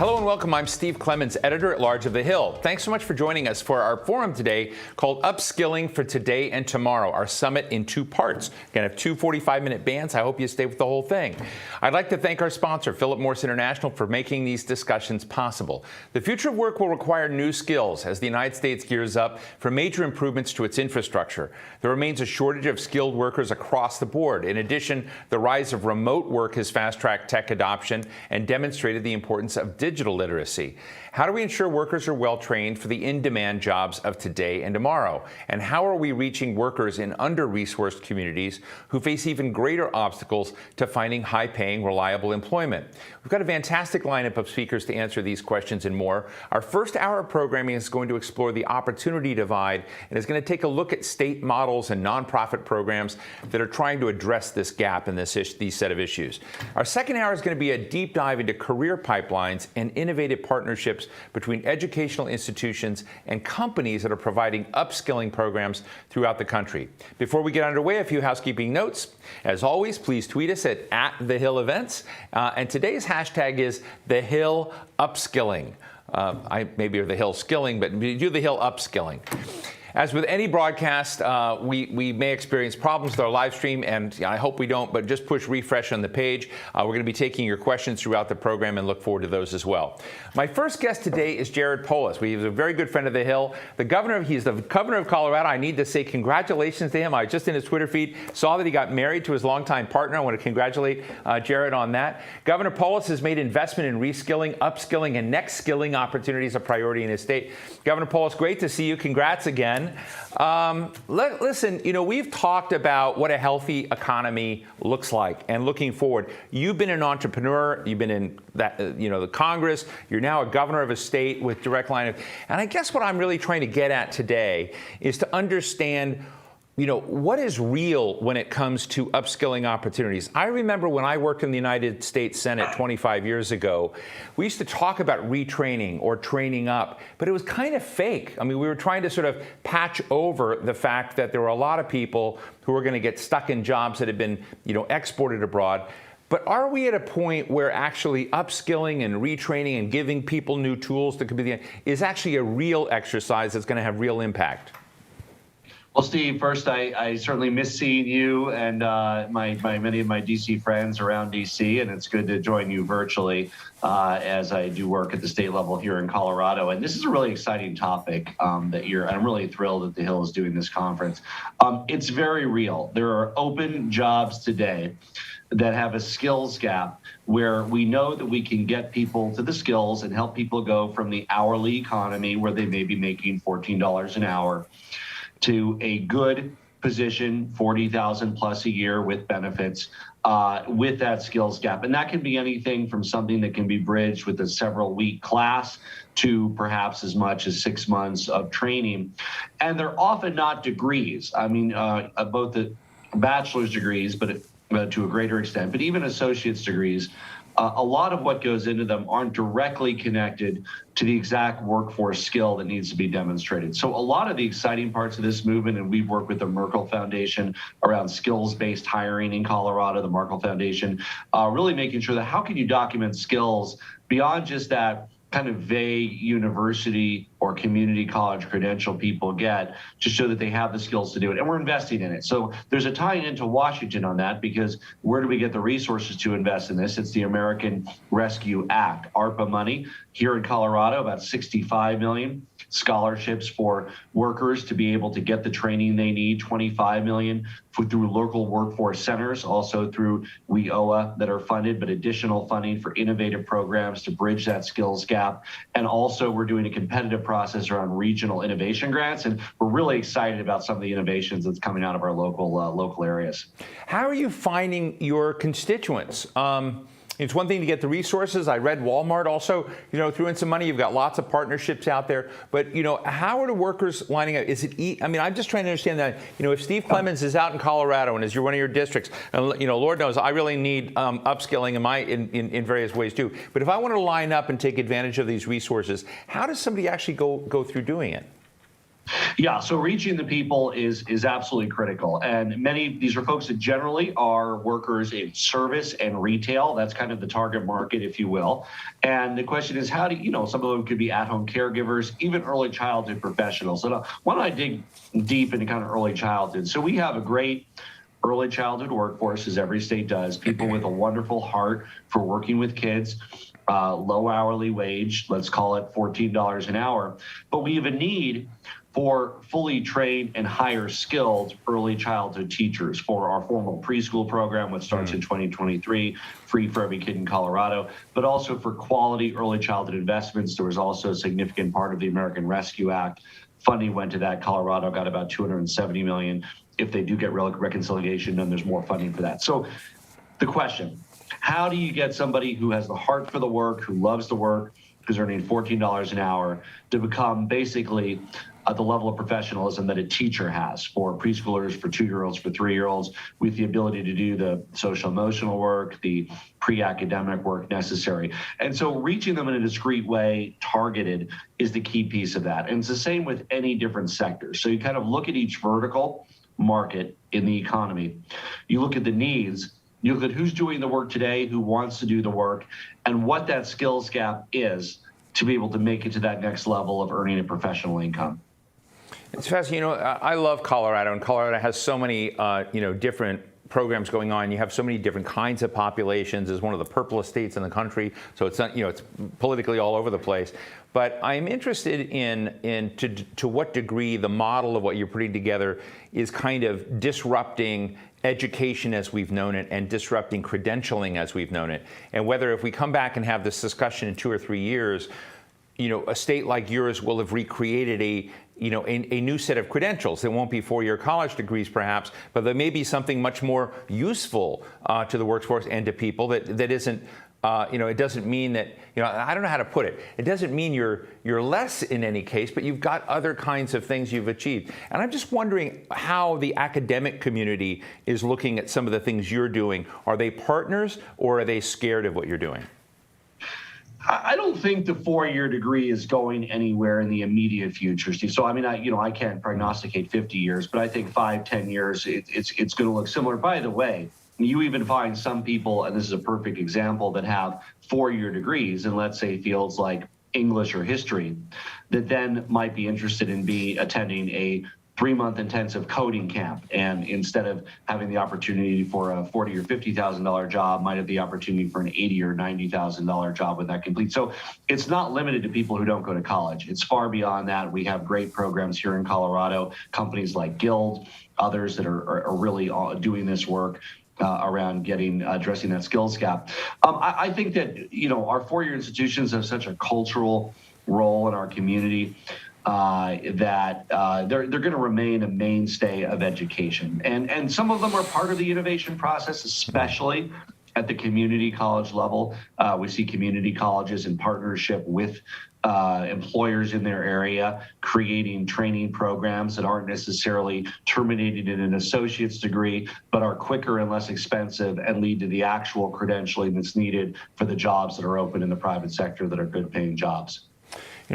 Hello and welcome. I'm Steve Clemens, editor-at-large of The Hill. Thanks so much for joining us for our forum today called Upskilling for Today and Tomorrow, our summit in two parts. We're going to have two 45-minute bands. I hope you stay with the whole thing. I'd like to thank our sponsor, Philip Morris International, for making these discussions possible. The future of work will require new skills as the United States gears up for major improvements to its infrastructure. There remains a shortage of skilled workers across the board. In addition, the rise of remote work has fast-tracked tech adoption and demonstrated the importance of digital literacy. How do we ensure workers are well trained for the in-demand jobs of today and tomorrow? And how are we reaching workers in under-resourced communities who face even greater obstacles to finding high-paying, reliable employment? We've got a fantastic lineup of speakers to answer these questions and more. Our first hour of programming is going to explore the opportunity divide and is going to take a look at state models and nonprofit programs that are trying to address this gap in these set of issues. Our second hour is going to be a deep dive into career pipelines and innovative partnerships between educational institutions and companies that are providing upskilling programs throughout the country. Before we get underway, a few housekeeping notes. As always, please tweet us at @TheHillEvents. And today's hashtag is #TheHillUpskilling. Maybe or the Hill Skilling, but do the Hill Upskilling. As with any broadcast, we may experience problems with our live stream, and I hope we don't, but just push refresh on the page. We're going to be taking your questions throughout the program and look forward to those as well. My first guest today is Jared Polis. He's a very good friend of the Hill. He's the governor of Colorado. I need to say congratulations to him. I just in his Twitter feed saw that he got married to his longtime partner. I want to congratulate Jared on that. Governor Polis has made investment in reskilling, upskilling, and next skilling opportunities a priority in his state. Governor Polis, great to see you. Congrats again. Listen, we've talked about what a healthy economy looks like and looking forward. You've been an entrepreneur. You've been in the Congress. You're now a governor of a state with direct line of. And I guess what I'm really trying to get at today is to understand what is real when it comes to upskilling opportunities. I remember when I worked in the United States Senate 25 years ago, we used to talk about retraining or training up, but it was kind of fake. I mean, we were trying to sort of patch over the fact that there were a lot of people who were going to get stuck in jobs that had been, exported abroad. But are we at a point where actually upskilling and retraining and giving people new tools that could be is actually a real exercise that's going to have real impact? Well, Steve, first, I certainly miss seeing you and many of my D.C. friends around D.C., and it's good to join you virtually as I do work at the state level here in Colorado. And this is a really exciting topic I'm really thrilled that the Hill is doing this conference. It's very real. There are open jobs today that have a skills gap where we know that we can get people to the skills and help people go from the hourly economy where they may be making $14 an hour to a good position, $40,000 plus a year with benefits, with that skills gap. And that can be anything from something that can be bridged with a several-week class to perhaps as much as 6 months of training. And they're often not degrees. I mean, both the bachelor's degrees, but to a greater extent, but even associate's degrees. A lot of what goes into them aren't directly connected to the exact workforce skill that needs to be demonstrated. So a lot of the exciting parts of this movement, and we've worked with the Merkel Foundation around skills-based hiring in Colorado, the Merkel Foundation, really making sure that how can you document skills beyond just that kind of vague university or community college credential people get to show that they have the skills to do it. And we're investing in it. So there's a tie into Washington on that, because where do we get the resources to invest in this? It's the American Rescue Act, ARPA money. Here in Colorado, about $65 million. Scholarships for workers to be able to get the training they need, $25 million through local workforce centers, also through WIOA that are funded, but additional funding for innovative programs to bridge that skills gap. And also we're doing a competitive process around regional innovation grants, and we're really excited about some of the innovations that's coming out of our local areas. How are you finding your constituents? It's one thing to get the resources. I read Walmart also, threw in some money. You've got lots of partnerships out there. But, how are the workers lining up? Is it, I'm just trying to understand that, if Steve Clemens is out in Colorado and is one of your districts, and, Lord knows I really need upskilling in various ways too. But if I want to line up and take advantage of these resources, how does somebody actually go through doing it? Yeah, so reaching the people is absolutely critical. And these are folks that generally are workers in service and retail. That's kind of the target market, if you will. And the question is, how do you know, some of them could be at-home caregivers, even early childhood professionals. So why don't I dig deep into kind of early childhood? So we have a great early childhood workforce, as every state does, people with a wonderful heart for working with kids. Low hourly wage, let's call it $14 an hour. But we have a need for fully trained and higher skilled early childhood teachers for our formal preschool program, which starts in 2023, free for every kid in Colorado, but also for quality early childhood investments. There was also a significant part of the American Rescue Act. Funding went to that. Colorado got about $270 million. If they do get reconciliation, then there's more funding for that. So the question, how do you get somebody who has the heart for the work, who loves the work, who's earning $14 an hour, to become basically at the level of professionalism that a teacher has for preschoolers, for 2-year-olds, for 3-year-olds, with the ability to do the social emotional work, the pre-academic work necessary. And so reaching them in a discrete way, targeted, is the key piece of that. And it's the same with any different sector. So you kind of look at each vertical market in the economy, you look at the needs, you look at who's doing the work today, who wants to do the work, and what that skills gap is to be able to make it to that next level of earning a professional income. It's fascinating. You know, I love Colorado, and Colorado has so many, different programs going on. You have so many different kinds of populations. It's one of the purplest states in the country, so it's not, it's politically all over the place. But I'm interested in to what degree the model of what you're putting together is kind of disrupting education as we've known it and disrupting credentialing as we've known it. And whether if we come back and have this discussion in 2 or 3 years, a state like yours will have recreated a new set of credentials. They won't be 4-year college degrees, perhaps, but there may be something much more useful to the workforce and to people that isn't. It doesn't mean that, I don't know how to put it. It doesn't mean you're less in any case, but you've got other kinds of things you've achieved. And I'm just wondering how the academic community is looking at some of the things you're doing. Are they partners, or are they scared of what you're doing? I don't think the 4-year degree is going anywhere in the immediate future, Steve. So, I can't prognosticate 50 years, but I think 5-10 years, it's going to look similar. By the way, you even find some people, and this is a perfect example, that have 4-year degrees in, let's say, fields like English or history, that then might be interested in attending a 3-month intensive coding camp, and instead of having the opportunity for a $40,000 or $50,000 job, might have the opportunity for an $80,000 or $90,000 job when that completes. So it's not limited to people who don't go to college. It's far beyond that. We have great programs here in Colorado, companies like Guild, others that are really doing this work around addressing that skills gap. I think that our 4-year institutions have such a cultural role in our community that they're going to remain a mainstay of education. And some of them are part of the innovation process, especially at the community college level. We see community colleges in partnership with employers in their area, creating training programs that aren't necessarily terminated in an associate's degree, but are quicker and less expensive and lead to the actual credentialing that's needed for the jobs that are open in the private sector that are good paying jobs.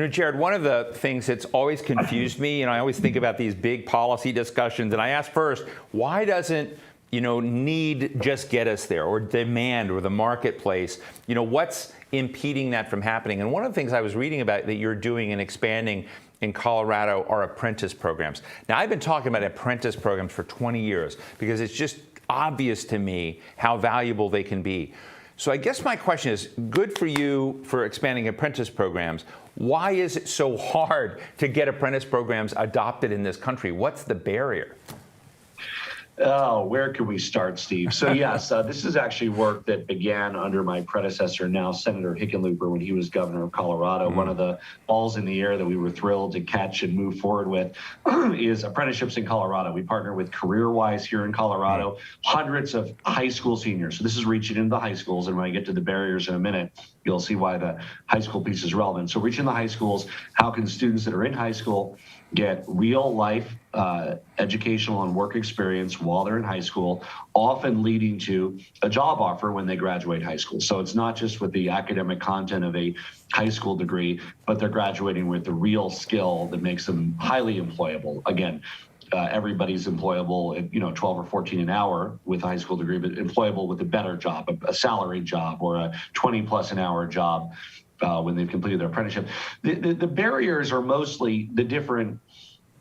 Jared, one of the things that's always confused me, and I always think about these big policy discussions, and I ask first, why doesn't need just get us there, or demand, or the marketplace? What's impeding that from happening? And one of the things I was reading about that you're doing and expanding in Colorado are apprentice programs. Now, I've been talking about apprentice programs for 20 years because it's just obvious to me how valuable they can be. So I guess my question is, good for you for expanding apprentice programs. Why is it so hard to get apprentice programs adopted in this country? What's the barrier? Oh, where could we start, Steve? So yes, this is actually work that began under my predecessor, now Senator Hickenlooper, when he was governor of Colorado. One of the balls in the air that we were thrilled to catch and move forward with is apprenticeships in Colorado. We partner with CareerWise here in Colorado, hundreds of high school seniors. So this is reaching into the high schools, and when I get to the barriers in a minute, you'll see why the high school piece is relevant. So reaching the high schools, how can students that are in high school get real life educational and work experience while they're in high school, often leading to a job offer when they graduate high school. So it's not just with the academic content of a high school degree, but they're graduating with the real skill that makes them highly employable. Again, everybody's employable at 12 or 14 an hour with a high school degree, but employable with a better job, a salaried job, or a 20 plus an hour job when they've completed their apprenticeship. The barriers are mostly the different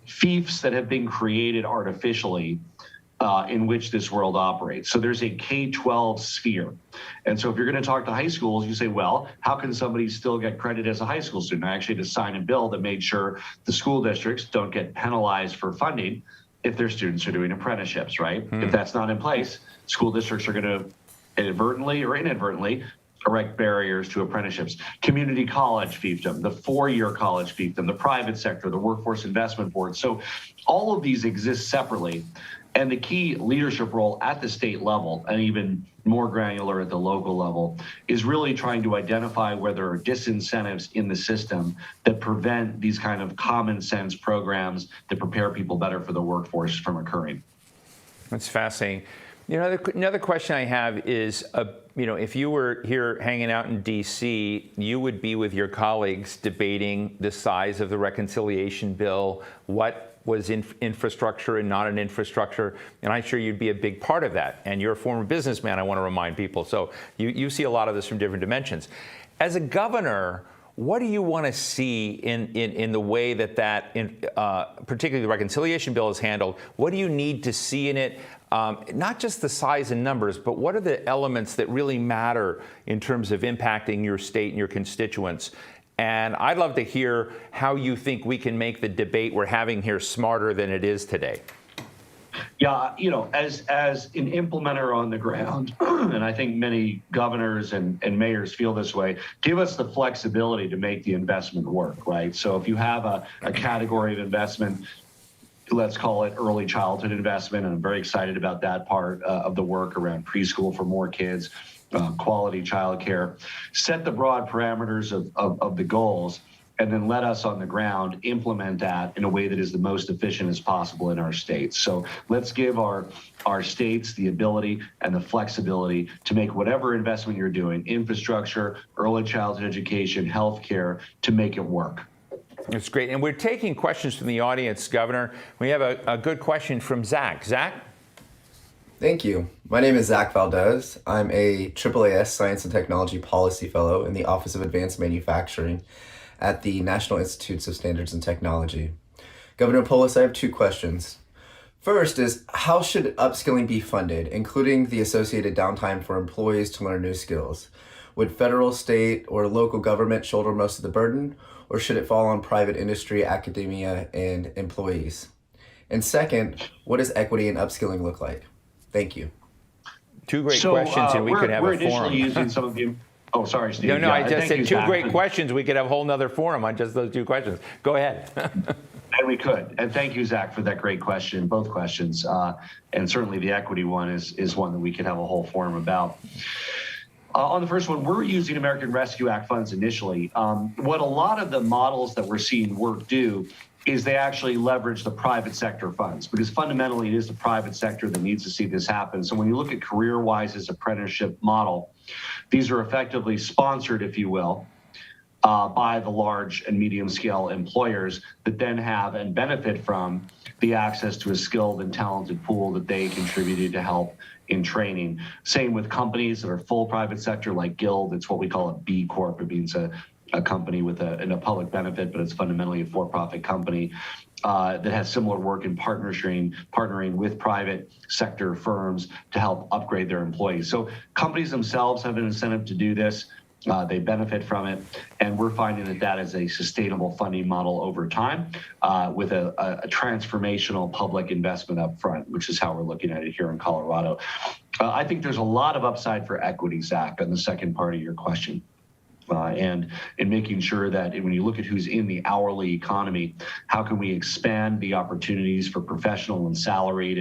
fiefs that have been created artificially in which this world operates. So there's a K-12 sphere. And so if you're going to talk to high schools, you say, well, how can somebody still get credit as a high school student? I actually had to sign a bill that made sure the school districts don't get penalized for funding if their students are doing apprenticeships, right? If that's not in place, school districts are going to inadvertently or inadvertently erect barriers to apprenticeships. Community college fiefdom, the four-year college fiefdom, the private sector, the workforce investment board. So all of these exist separately. And the key leadership role at the state level, and even more granular at the local level, is really trying to identify where there are disincentives in the system that prevent these kind of common sense programs that prepare people better for the workforce from occurring. That's fascinating. Another question I have is, if you were here hanging out in D.C., you would be with your colleagues debating the size of the reconciliation bill, what was infrastructure and not an infrastructure, and I'm sure you'd be a big part of that. And you're a former businessman, I want to remind people, so you see a lot of this from different dimensions. As a governor, what do you want to see in the way that particularly the reconciliation bill is handled? What do you need to see in it? Not just the size and numbers, but what are the elements that really matter in terms of impacting your state and your constituents? And I'd love to hear how you think we can make the debate we're having here smarter than it is today. Yeah, as an implementer on the ground, and I think many governors and mayors feel this way, give us the flexibility to make the investment work, right? So if you have a category of investment, let's call it early childhood investment, and I'm very excited about that part of the work around preschool for more kids, quality childcare, set the broad parameters of the goals, and then let us on the ground implement that in a way that is the most efficient as possible in our states. So let's give our states the ability and the flexibility to make whatever investment you're doing, infrastructure, early childhood education, healthcare, to make it work. That's great. And we're taking questions from the audience, Governor. We have a good question from Zach. Zach? Thank you. My name is Zach Valdez. I'm a AAAS Science and Technology Policy Fellow in the Office of Advanced Manufacturing at the National Institutes of Standards and Technology. Governor Polis, I have two questions. First is, how should upskilling be funded, including the associated downtime for employees to learn new skills? Would federal, state, or local government shoulder most of the burden, or should it fall on private industry, academia, and employees? And second, what does equity and upskilling look like? Thank you. Two great questions, and we could have a forum. We're initially using some of the... Oh, sorry, Steve. No, I just said two great questions. We could have a whole nother forum on just those two questions. Go ahead. And we could. And thank you, Zach, for that great question, both questions. And certainly the equity one is one that we could have a whole forum about. On the first one, we're using American Rescue Act funds initially. What a lot of the models that we're seeing work do is they actually leverage the private sector funds, because fundamentally it is the private sector that needs to see this happen. So when you look at CareerWise's apprenticeship model, these are effectively sponsored, if you will, by the large and medium scale employers that then have and benefit from the access to a skilled and talented pool that they contributed to help in training. Same with companies that are full private sector like Guild. It's what we call a B Corp. It means a company with a public benefit, but it's fundamentally a for-profit company that has similar work in partnering with private sector firms to help upgrade their employees. So companies themselves have an incentive to do this. They benefit from it, and we're finding that is a sustainable funding model over time with a transformational public investment up front, which is how we're looking at it here in Colorado. I think there's a lot of upside for equity, Zach, on the second part of your question. and in making sure that when you look at who's in the hourly economy, how can we expand the opportunities for professional and salaried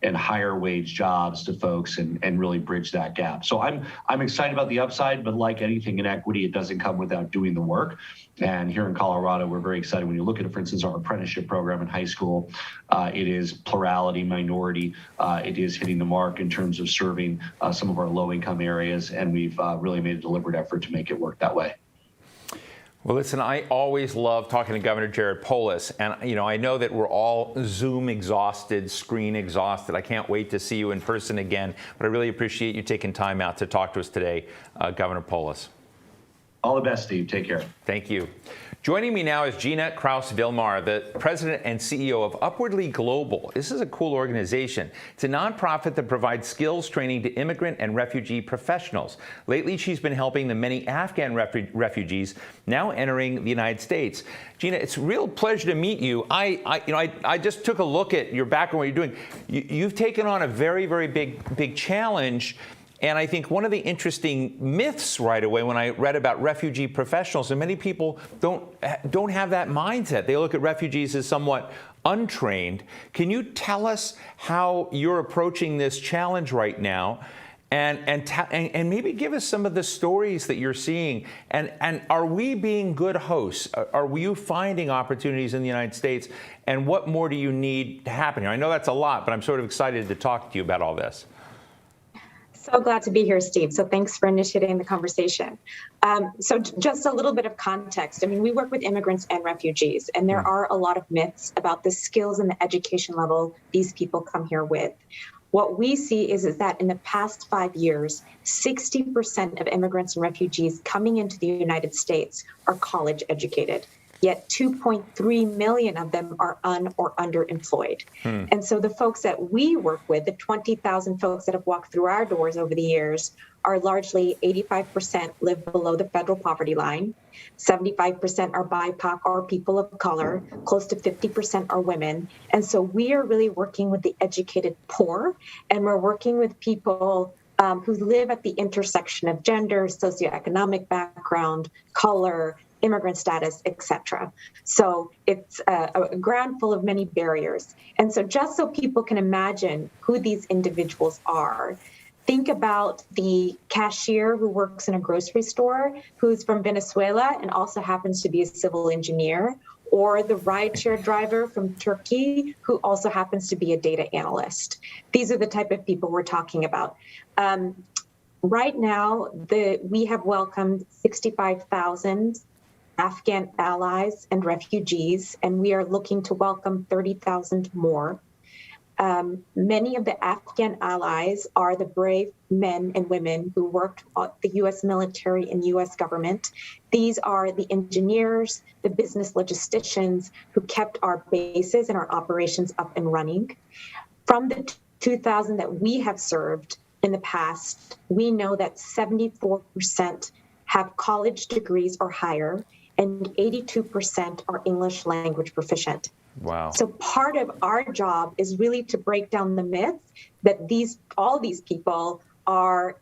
and higher wage jobs to folks and really bridge that gap. So I'm excited about the upside, but like anything in equity, it doesn't come without doing the work. And here in Colorado, we're very excited when you look at, for instance, our apprenticeship program in high school. It is plurality, minority. It is hitting the mark in terms of serving some of our low-income areas, and we've really made a deliberate effort to make it work that way. Well, listen, I always love talking to Governor Jared Polis, and I know that we're all Zoom exhausted, screen exhausted. I can't wait to see you in person again, but I really appreciate you taking time out to talk to us today, Governor Polis. All the best, Steve. Take care. Thank you. Joining me now is Gina Kraus-Vilmar, the president and CEO of Upwardly Global. This is a cool organization. It's a nonprofit that provides skills training to immigrant and refugee professionals. Lately, she's been helping the many Afghan refugees now entering the United States. Gina, it's a real pleasure to meet you. I just took a look at your background, what you're doing. You've taken on a very, very big challenge. And I think one of the interesting myths right away when I read about refugee professionals, and many people don't have that mindset. They look at refugees as somewhat untrained. Can you tell us how you're approaching this challenge right now, and maybe give us some of the stories that you're seeing? And are we being good hosts? Are you finding opportunities in the United States? And what more do you need to happen here? I know that's a lot, but I'm sort of excited to talk to you about all this. So glad to be here, Steve. So thanks for initiating the conversation. So just a little bit of context. I mean, we work with immigrants and refugees, and there are a lot of myths about the skills and the education level these people come here with. What we see is that in the past 5 years, 60% of immigrants and refugees coming into the United States are college educated. Yet 2.3 million of them are or underemployed. And so the folks that we work with, the 20,000 folks that have walked through our doors over the years, are largely 85% live below the federal poverty line, 75% are BIPOC or people of color, close to 50% are women. And so we are really working with the educated poor, and we're working with people who live at the intersection of gender, socioeconomic background, color, immigrant status, etc. So it's a ground full of many barriers. And so just so people can imagine who these individuals are, think about the cashier who works in a grocery store who's from Venezuela and also happens to be a civil engineer, or the rideshare driver from Turkey who also happens to be a data analyst. These are the type of people we're talking about. Right now, we have welcomed 65,000 Afghan allies and refugees, and we are looking to welcome 30,000 more. Many of the Afghan allies are the brave men and women who worked at the U.S. military and U.S. government. These are the engineers, the business logisticians who kept our bases and our operations up and running. From the 2,000 that we have served in the past, we know that 74% have college degrees or higher, and 82% are English language proficient. Wow. So part of our job is really to break down the myth that all these people are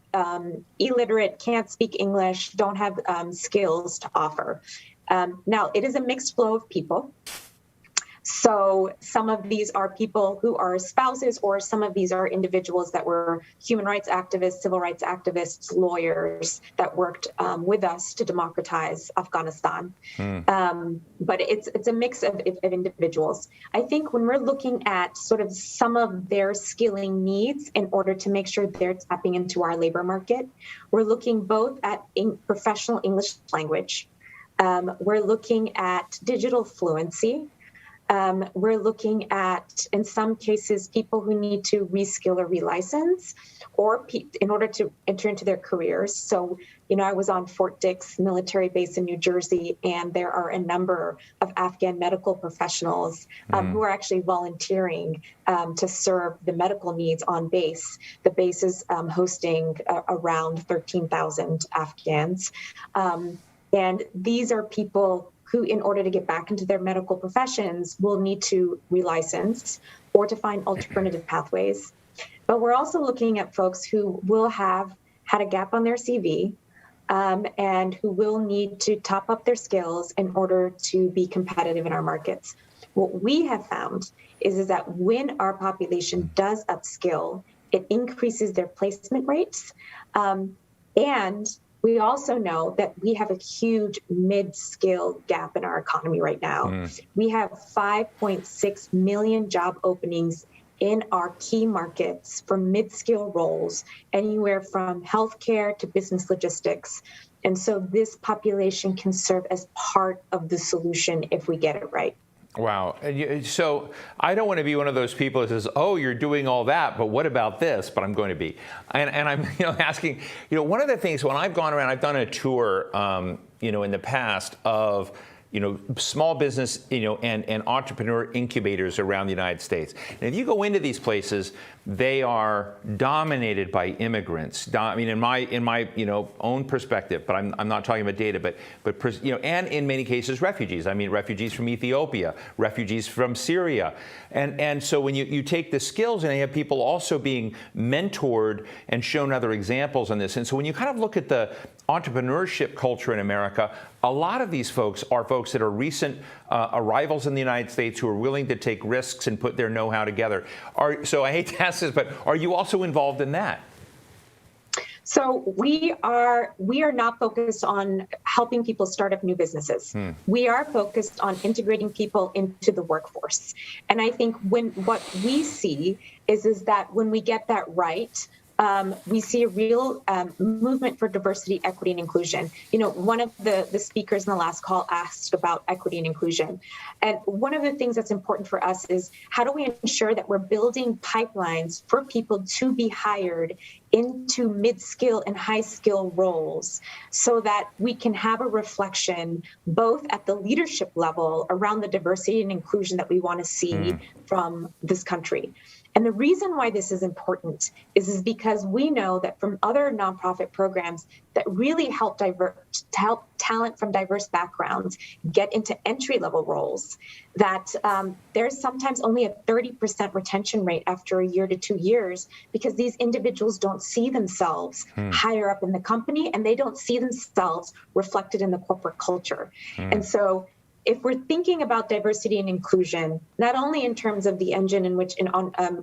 illiterate, can't speak English, don't have skills to offer. Now, it is a mixed flow of people. So some of these are people who are spouses, or some of these are individuals that were human rights activists, civil rights activists, lawyers that worked with us to democratize Afghanistan. But it's a mix of individuals. I think when we're looking at sort of some of their skilling needs in order to make sure they're tapping into our labor market, we're looking both at professional English language. We're looking at digital fluency. We're looking at, in some cases, people who need to reskill or relicense, or in order to enter into their careers. So, I was on Fort Dix military base in New Jersey, and there are a number of Afghan medical professionals who are actually volunteering to serve the medical needs on base. The base is hosting around 13,000 Afghans. And these are people who, in order to get back into their medical professions, will need to relicense or to find alternative pathways. But we're also looking at folks who will have had a gap on their CV, and who will need to top up their skills in order to be competitive in our markets. What we have found is that when our population does upskill, it increases their placement rates. And we also know that we have a huge mid-skill gap in our economy right now. We have 5.6 million job openings in our key markets for mid-skill roles, anywhere from healthcare to business logistics. And so this population can serve as part of the solution if we get it right. Wow. So I don't want to be one of those people that says, oh, you're doing all that, but what about this? But I'm going to be. And I'm asking, one of the things when I've gone around, I've done a tour, in the past of, small business, and entrepreneur incubators around the United States. And if you go into these places, they are dominated by immigrants. In my own perspective, but I'm not talking about data, but and in many cases refugees. Refugees from Ethiopia, refugees from Syria, and so when you take the skills and you have people also being mentored and shown other examples on this, and so when you kind of look at the entrepreneurship culture in America, a lot of these folks are folks that are recent arrivals in the United States who are willing to take risks and put their know-how together. So I hate to ask this, but are you also involved in that? So we are not focused on helping people start up new businesses. We are focused on integrating people into the workforce. And I think what we see is that when we get that right, we see a real movement for diversity, equity, and inclusion. One of the speakers in the last call asked about equity and inclusion. And one of the things that's important for us is how do we ensure that we're building pipelines for people to be hired into mid-skill and high-skill roles so that we can have a reflection both at the leadership level around the diversity and inclusion that we want to see from this country. And the reason why this is important is because we know that from other nonprofit programs that really help talent from diverse backgrounds get into entry-level roles, that there's sometimes only a 30% retention rate after a year to 2 years because these individuals don't see themselves higher up in the company and they don't see themselves reflected in the corporate culture. And so if we're thinking about diversity and inclusion, not only in terms of the engine in which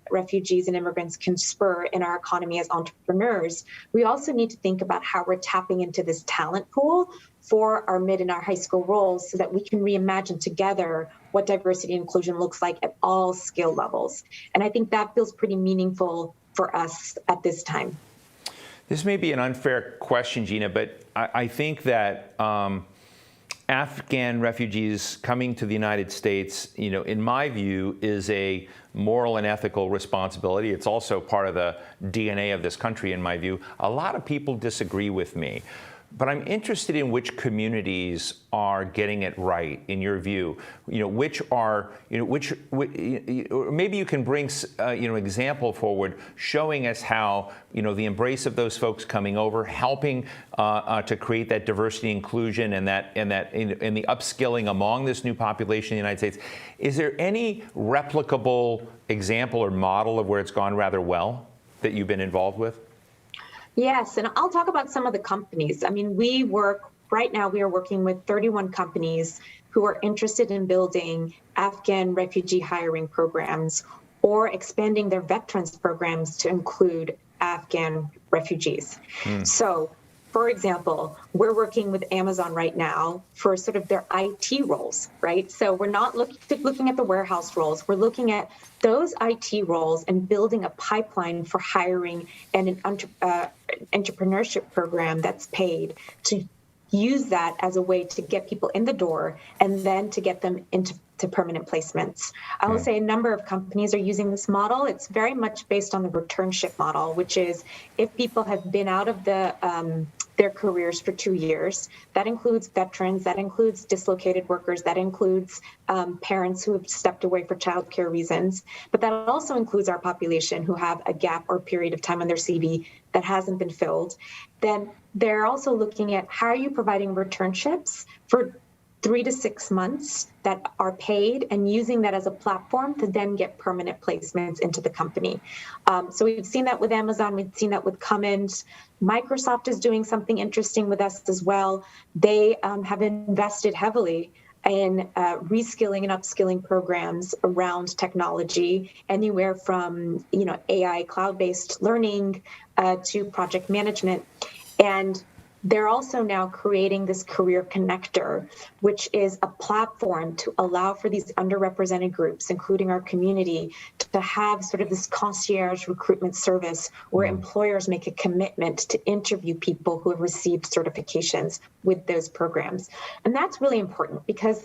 refugees and immigrants can spur in our economy as entrepreneurs, we also need to think about how we're tapping into this talent pool for our mid and our high school roles so that we can reimagine together what diversity and inclusion looks like at all skill levels. And I think that feels pretty meaningful for us at this time. This may be an unfair question, Gina, but I think that Afghan refugees coming to the United States, in my view, is a moral and ethical responsibility. It's also part of the DNA of this country, in my view. A lot of people disagree with me, but I'm interested in which communities are getting it right, in your view. Which are, or maybe you can bring, example forward, showing us how, the embrace of those folks coming over, helping to create that diversity, inclusion, and the upskilling among this new population in the United States. Is there any replicable example or model of where it's gone rather well that you've been involved with? Yes, and I'll talk about some of the companies. Right now we are working with 31 companies who are interested in building Afghan refugee hiring programs or expanding their veterans programs to include Afghan refugees. So, for example, we're working with Amazon right now for sort of their IT roles, right? So we're not looking at the warehouse roles. We're looking at those IT roles and building a pipeline for hiring and an entrepreneurship program that's paid to use that as a way to get people in the door and then to get them into permanent placements. I will say a number of companies are using this model. It's very much based on the returnship model, which is if people have been out of their careers for 2 years, that includes veterans, that includes dislocated workers, that includes parents who have stepped away for childcare reasons, but that also includes our population who have a gap or period of time on their CV that hasn't been filled. Then they're also looking at how are you providing returnships for 3 to 6 months that are paid and using that as a platform to then get permanent placements into the company. So we've seen that with Amazon. We've seen that with Cummins. Microsoft is doing something interesting with us as well. They have invested heavily in reskilling and upskilling programs around technology, anywhere from AI cloud-based learning to project management. And they're also now creating this career connector, which is a platform to allow for these underrepresented groups, including our community, to have sort of this concierge recruitment service where employers make a commitment to interview people who have received certifications with those programs. And that's really important because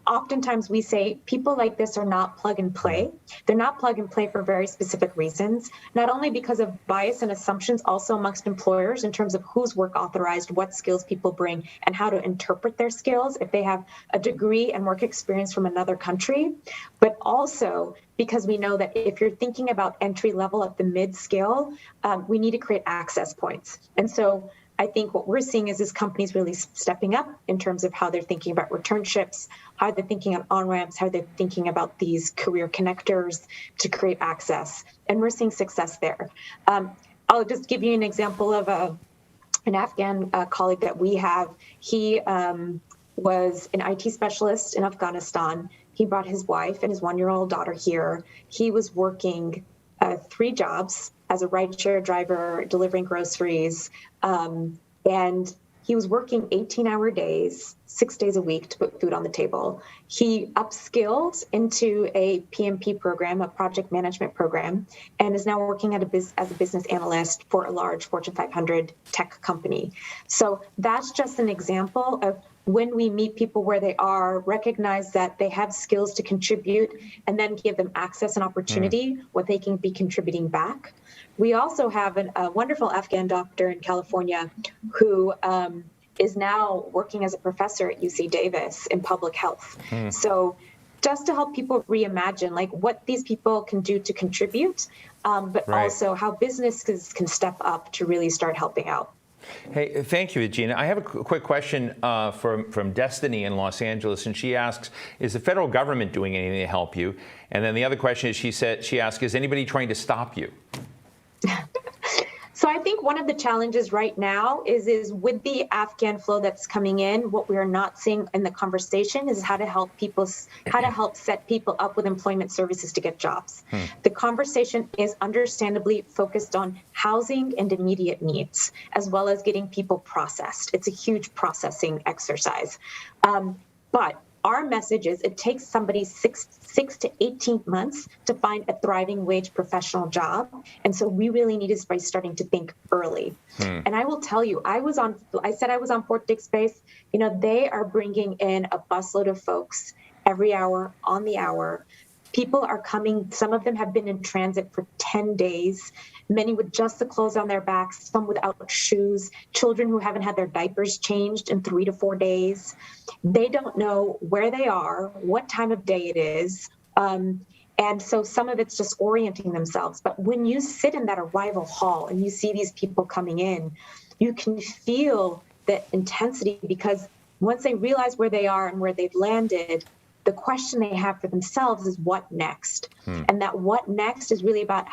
oftentimes we say people like this are not plug and play. They're not plug and play for very specific reasons, not only because of bias and assumptions also amongst employers in terms of who's work authorized, what skills people bring, and how to interpret their skills if they have a degree and work experience from another country, but also because we know that if you're thinking about entry level at the mid-scale, we need to create access points. And so I think what we're seeing is companies really stepping up in terms of how they're thinking about returnships, how they're thinking of on-ramps, how they're thinking about these career connectors to create access. And we're seeing success there. I'll just give you an example of an Afghan colleague that we have. He was an IT specialist in Afghanistan. He brought his wife and his 1-year-old daughter here. He was working 3 jobs as a rideshare driver, delivering groceries. And he was working 18-hour days, 6 days a week to put food on the table. He upskilled into a PMP program, a project management program, and is now working as a business analyst for a large Fortune 500 tech company. So that's just an example of when we meet people where they are, recognize that they have skills to contribute, and then give them access and opportunity, what they can be contributing back. We also have a wonderful Afghan doctor in California who is now working as a professor at UC Davis in public health. So just to help people reimagine like what these people can do to contribute, but also how businesses can step up to really start helping out. Hey, thank you, Gina. I have a quick question from Destiny in Los Angeles, and she asks, is the federal government doing anything to help you? And then the other question is, she asked, is anybody trying to stop you? So I think one of the challenges right now is with the Afghan flow that's coming in, what we are not seeing in the conversation is how to help set people up with employment services to get jobs. The conversation is understandably focused on housing and immediate needs, as well as getting people processed. It's a huge processing exercise. But our message is it takes somebody six to 18 months to find a thriving wage professional job. And so we really need to start starting to think early. And I will tell you, I said I was on Fort Dix Base. They are bringing in a busload of folks every hour on the hour. People are coming. Some of them have been in transit for 10 days, many with just the clothes on their backs, some without shoes, children who haven't had their diapers changed in 3 to 4 days. They don't know where they are, what time of day it is. And so some of it's just orienting themselves. But when you sit in that arrival hall and you see these people coming in, you can feel the intensity because once they realize where they are and where they've landed, the question they have for themselves is what next? And that what next is really about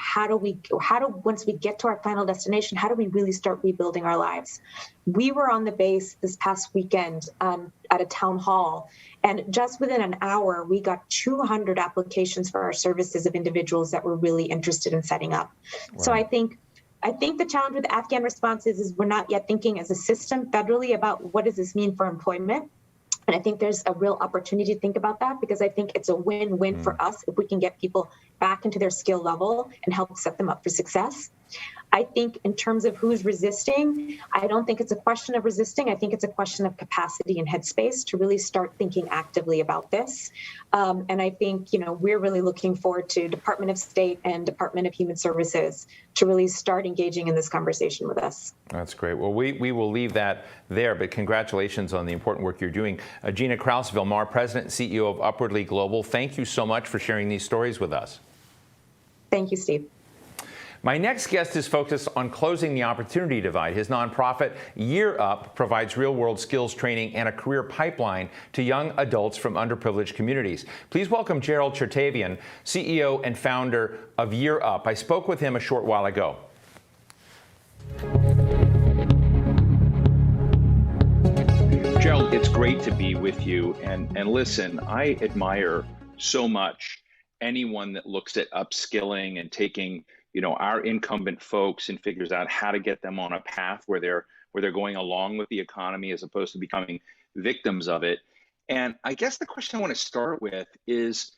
once we get to our final destination, how do we really start rebuilding our lives? We were on the base this past weekend at a town hall, and just within an hour, we got 200 applications for our services of individuals that were really interested in setting up. Wow. So I think the challenge with the Afghan response is we're not yet thinking as a system federally about what does this mean for employment. And I think there's a real opportunity to think about that because I think it's a win-win for us if we can get people back into their skill level and help set them up for success. I think in terms of who's resisting, I don't think it's a question of resisting. I think it's a question of capacity and headspace to really start thinking actively about this. And I think, we're really looking forward to Department of State and Department of Human Services to really start engaging in this conversation with us. That's great. Well, we will leave that there, but congratulations on the important work you're doing. Gina Kraus-Vilmar, President and CEO of Upwardly Global, thank you so much for sharing these stories with us. Thank you, Steve. My next guest is focused on closing the opportunity divide. His nonprofit, Year Up, provides real-world skills training and a career pipeline to young adults from underprivileged communities. Please welcome Gerald Chertavian, CEO and founder of Year Up. I spoke with him a short while ago. Gerald, it's great to be with you. And listen, I admire so much anyone that looks at upskilling and taking, our incumbent folks and figures out how to get them on a path where they're going along with the economy as opposed to becoming victims of it. And I guess the question I want to start with is,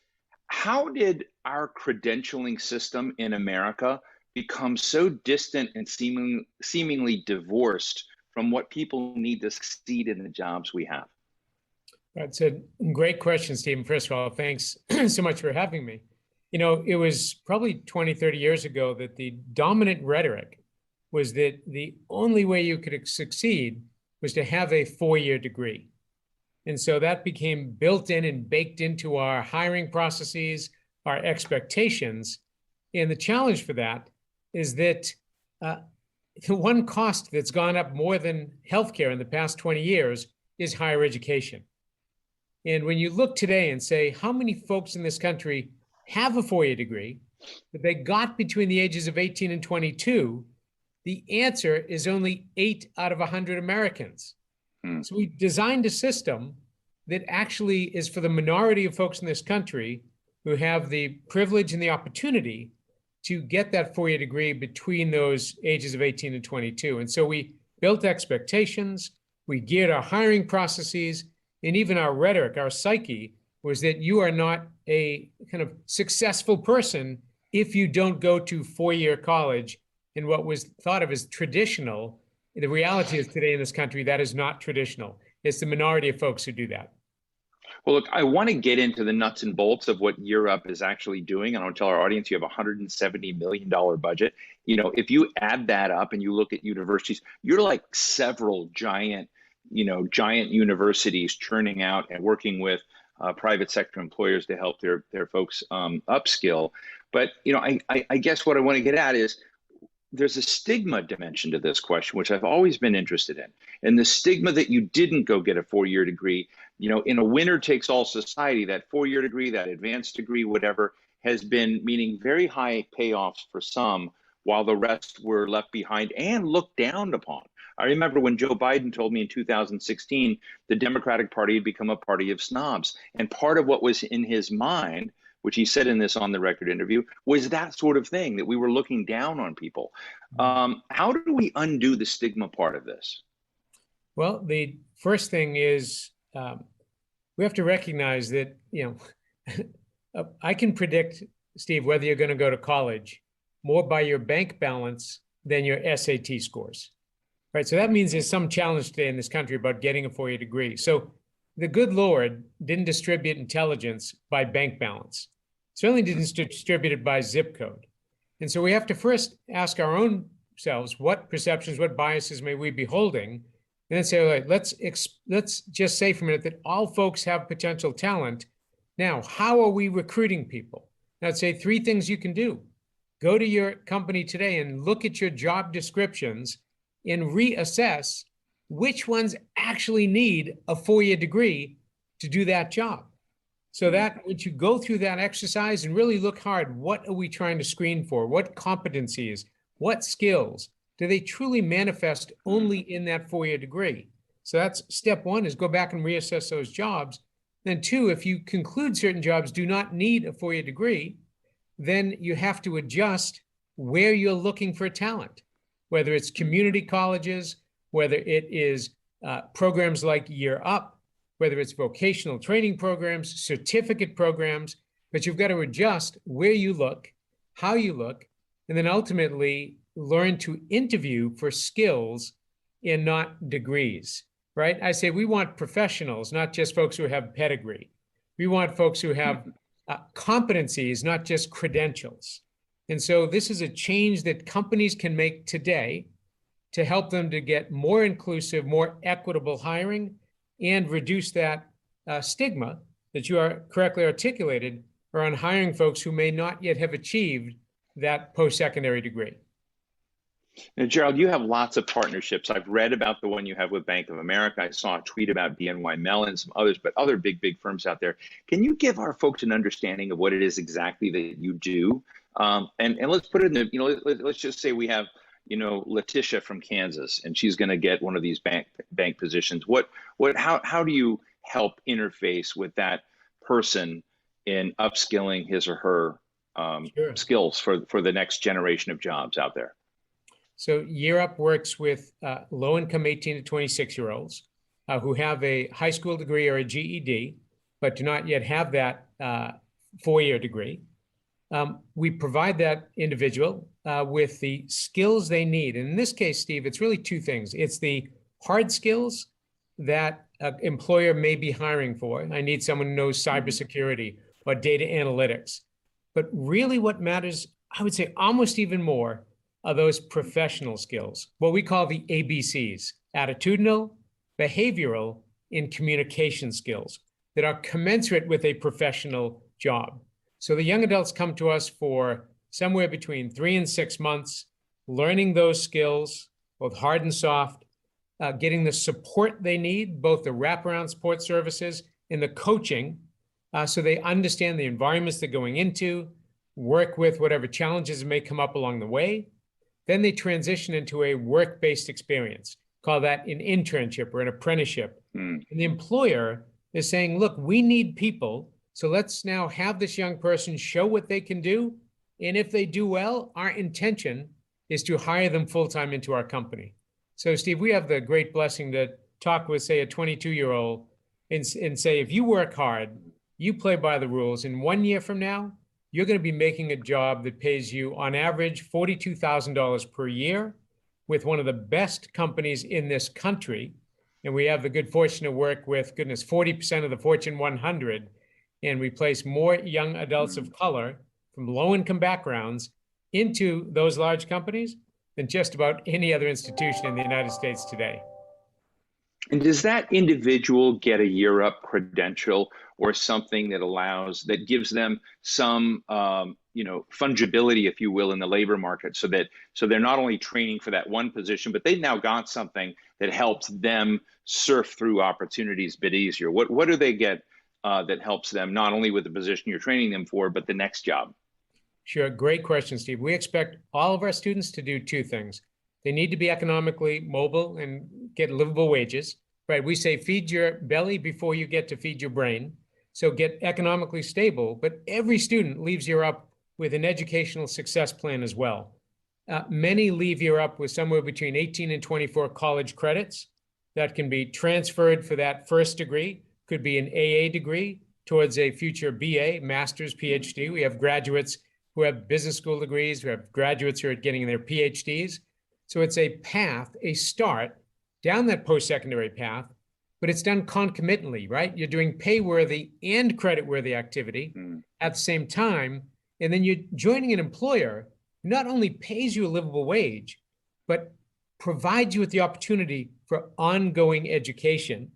how did our credentialing system in America become so distant and seemingly divorced from what people need to succeed in the jobs we have? That's a great question, Stephen. First of all, thanks so much for having me. It was probably 20, 30 years ago that the dominant rhetoric was that the only way you could succeed was to have a 4-year degree. And so that became built in and baked into our hiring processes, our expectations. And the challenge for that is that the one cost that's gone up more than healthcare in the past 20 years is higher education. And when you look today and say, how many folks in this country have a 4-year degree that they got between the ages of 18 and 22, the answer is only 8 out of 100 Americans. So we designed a system that actually is for the minority of folks in this country who have the privilege and the opportunity to get that 4-year degree between those ages of 18 and 22. And so we built expectations, we geared our hiring processes, and even our rhetoric, our psyche, was that you are not a kind of successful person if you don't go to 4-year college in what was thought of as traditional. The reality is today in this country, that is not traditional. It's the minority of folks who do that. Well, look, I want to get into the nuts and bolts of what Year Up is actually doing. And I want to tell our audience you have a $170 million budget. If you add that up and you look at universities, you're like several giant universities churning out and working with private sector employers to help their folks upskill. But, I guess what I want to get at is there's a stigma dimension to this question, which I've always been interested in. And the stigma that you didn't go get a 4-year degree, in a winner takes all society, that 4-year degree, that advanced degree, whatever, has been meaning very high payoffs for some, while the rest were left behind and looked down upon. I remember when Joe Biden told me in 2016, the Democratic Party had become a party of snobs. And part of what was in his mind, which he said in this on the record interview, was that sort of thing, that we were looking down on people. How do we undo the stigma part of this? Well, the first thing is we have to recognize that, I can predict, Steve, whether you're going to go to college more by your bank balance than your SAT scores. Right. So that means there's some challenge today in this country about getting a 4-year degree. So the good Lord didn't distribute intelligence by bank balance. Certainly didn't distribute it by zip code. And so we have to first ask our own selves, what perceptions, what biases may we be holding? And then say, all right, let's just say for a minute that all folks have potential talent. Now, how are we recruiting people? And I'd say 3 things you can do. Go to your company today and look at your job descriptions and reassess which ones actually need a 4-year degree to do that job. So that once you go through that exercise and really look hard, what are we trying to screen for? What competencies, what skills do they truly manifest only in that 4-year degree? So that's step 1, is go back and reassess those jobs. Then 2, if you conclude certain jobs do not need a 4-year degree, then you have to adjust where you're looking for talent, whether it's community colleges, whether it is programs like Year Up, whether it's vocational training programs, certificate programs, but you've got to adjust where you look, how you look, and then ultimately learn to interview for skills and not degrees, right? I say we want professionals, not just folks who have pedigree. We want folks who have competencies, not just credentials. And so this is a change that companies can make today to help them to get more inclusive, more equitable hiring and reduce that stigma that you are correctly articulated around hiring folks who may not yet have achieved that post-secondary degree. Now, Gerald, you have lots of partnerships. I've read about the one you have with Bank of America. I saw a tweet about BNY Mellon, some others, but other big firms out there. Can you give our folks an understanding of what it is exactly that you do? And let's put it in the, let's just say we have, Letitia from Kansas, and she's going to get one of these bank positions. How do you help interface with that person in upskilling his or her Sure. skills for the next generation of jobs out there? So Year Up works with low-income 18 to 26-year-olds who have a high school degree or a GED, but do not yet have that four-year degree. We provide that individual with the skills they need. And in this case, Steve, it's really two things. It's the hard skills that an employer may be hiring for. I need someone who knows cybersecurity or data analytics. But really what matters, I would say almost even more, are those professional skills, what we call the ABCs: attitudinal, behavioral, and communication skills that are commensurate with a professional job. So the young adults come to us for somewhere between 3 and 6 months, learning those skills, both hard and soft, getting the support they need, both the wraparound support services and the coaching, so they understand the environments they're going into, work with whatever challenges may come up along the way. Then they transition into a work-based experience, call that an internship or an apprenticeship. And the employer is saying, look, we need people, so let's now have this young person show what they can do. And if they do well, our intention is to hire them full-time into our company. So Steve, we have the great blessing to talk with, say, a 22-year-old and say, if you work hard, you play by the rules, in 1 year from now, you're going to be making a job that pays you on average $42,000 per year with one of the best companies in this country. And we have the good fortune to work with, 40% of the Fortune 100. And we place more young adults of color from low-income backgrounds into those large companies than just about any other institution in the United States today. And does that individual get a Year Up credential or something that gives them some, fungibility, if you will, in the labor market, so they're not only training for that one position, but they've now got something that helps them surf through opportunities a bit easier? What do they get that helps them not only with the position you're training them for, but the next job? Sure, great question, Steve. We expect all of our students to do two things. They need to be economically mobile and get livable wages, right? We say feed your belly before you get to feed your brain. So get economically stable, but every student leaves Year Up with an educational success plan as well. Many leave Year Up with somewhere between 18 and 24 college credits that can be transferred for that first degree, could be an AA degree towards a future BA, master's, PhD. We have graduates who have business school degrees, we have graduates who are getting their PhDs. So it's a path, a start down that post-secondary path, but it's done concomitantly, right? You're doing pay-worthy and credit-worthy activity at the same time, and then you're joining an employer who not only pays you a livable wage, but provides you with the opportunity for ongoing education,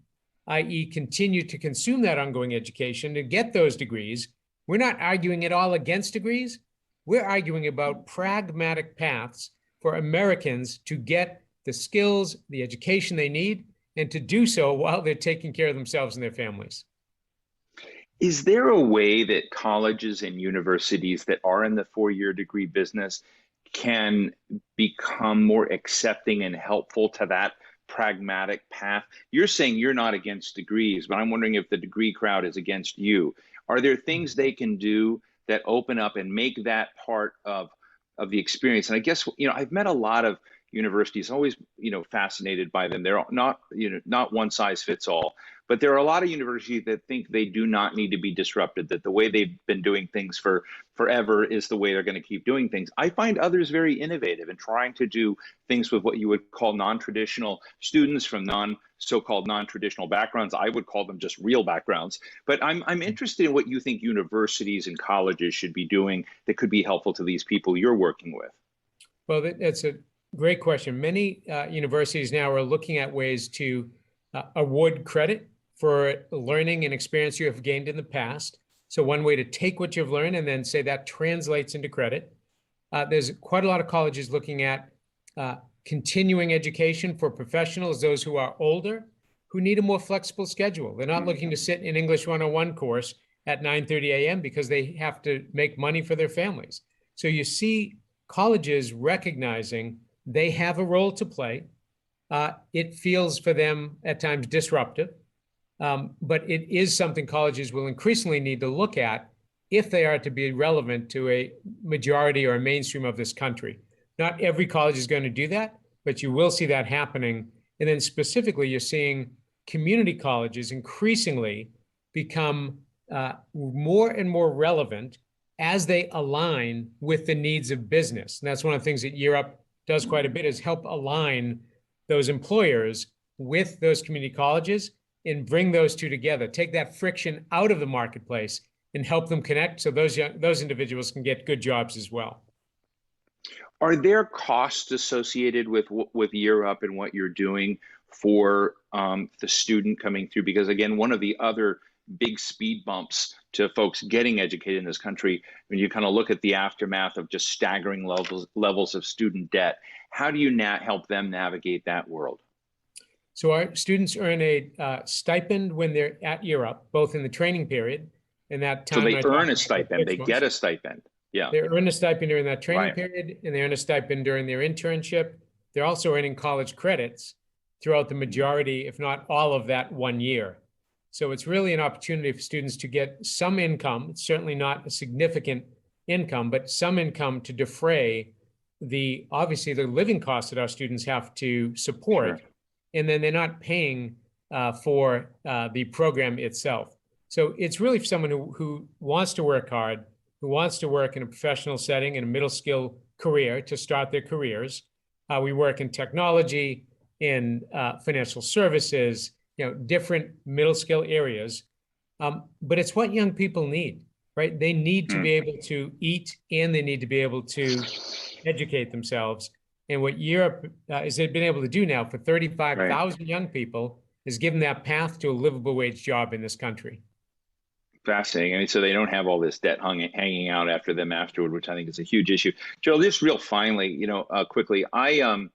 i.e. continue to consume that ongoing education to get those degrees. We're not arguing at all against degrees. We're arguing about pragmatic paths for Americans to get the skills, the education they need, and to do so while they're taking care of themselves and their families. Is there a way that colleges and universities that are in the four-year degree business can become more accepting and helpful to that pragmatic path? You're saying you're not against degrees, but I'm wondering if the degree crowd is against you. Are there things they can do that open up and make that part of the experience? And I guess, I've met a lot of universities, always, fascinated by them. They're not, not one size fits all, but there are a lot of universities that think they do not need to be disrupted, that the way they've been doing things for forever is the way they're going to keep doing things. I find others very innovative and trying to do things with what you would call non-traditional students from so-called non-traditional backgrounds. I would call them just real backgrounds. But I'm interested in what you think universities and colleges should be doing that could be helpful to these people you're working with. Well, that's a great question. Many universities now are looking at ways to award credit for learning and experience you have gained in the past. So one way to take what you've learned and then say that translates into credit. There's quite a lot of colleges looking at continuing education for professionals, those who are older, who need a more flexible schedule. They're not looking to sit in English 101 course at 9:30 a.m. because they have to make money for their families. So you see colleges recognizing they have a role to play. It feels for them at times disruptive, but it is something colleges will increasingly need to look at if they are to be relevant to a majority or a mainstream of this country. Not every college is going to do that, but you will see that happening. And then specifically, you're seeing community colleges increasingly become more and more relevant as they align with the needs of business. And that's one of the things that Europe does quite a bit, is help align those employers with those community colleges and bring those two together, take that friction out of the marketplace and help them connect so those individuals can get good jobs as well. Are there costs associated with Europe and what you're doing for the student coming through? Because again, one of the other big speed bumps to folks getting educated in this country, when you kind of look at the aftermath of just staggering levels of student debt, how do you help them navigate that world? So our students earn a stipend when they're at Europe, both in the training period and that time. So they earn a stipend, they get a stipend. Yeah. They earn a stipend during that training period, and they earn a stipend during their internship. They're also earning college credits throughout the majority, if not all of that 1 year. So it's really an opportunity for students to get some income. It's certainly not a significant income, but some income to defray obviously the living costs that our students have to support. Sure. And then they're not paying for the program itself. So it's really for someone who wants to work hard, who wants to work in a professional setting, in a middle skill career to start their careers. We work in technology, in financial services, different middle skill areas. But it's what young people need, right? They need to be able to eat, and they need to be able to educate themselves. And what Europe has been able to do now for 35,000 young people is give them that path to a livable wage job in this country. Fascinating. I mean, so they don't have all this debt hanging out after them afterward, which I think is a huge issue. Joe, just real finally, quickly, I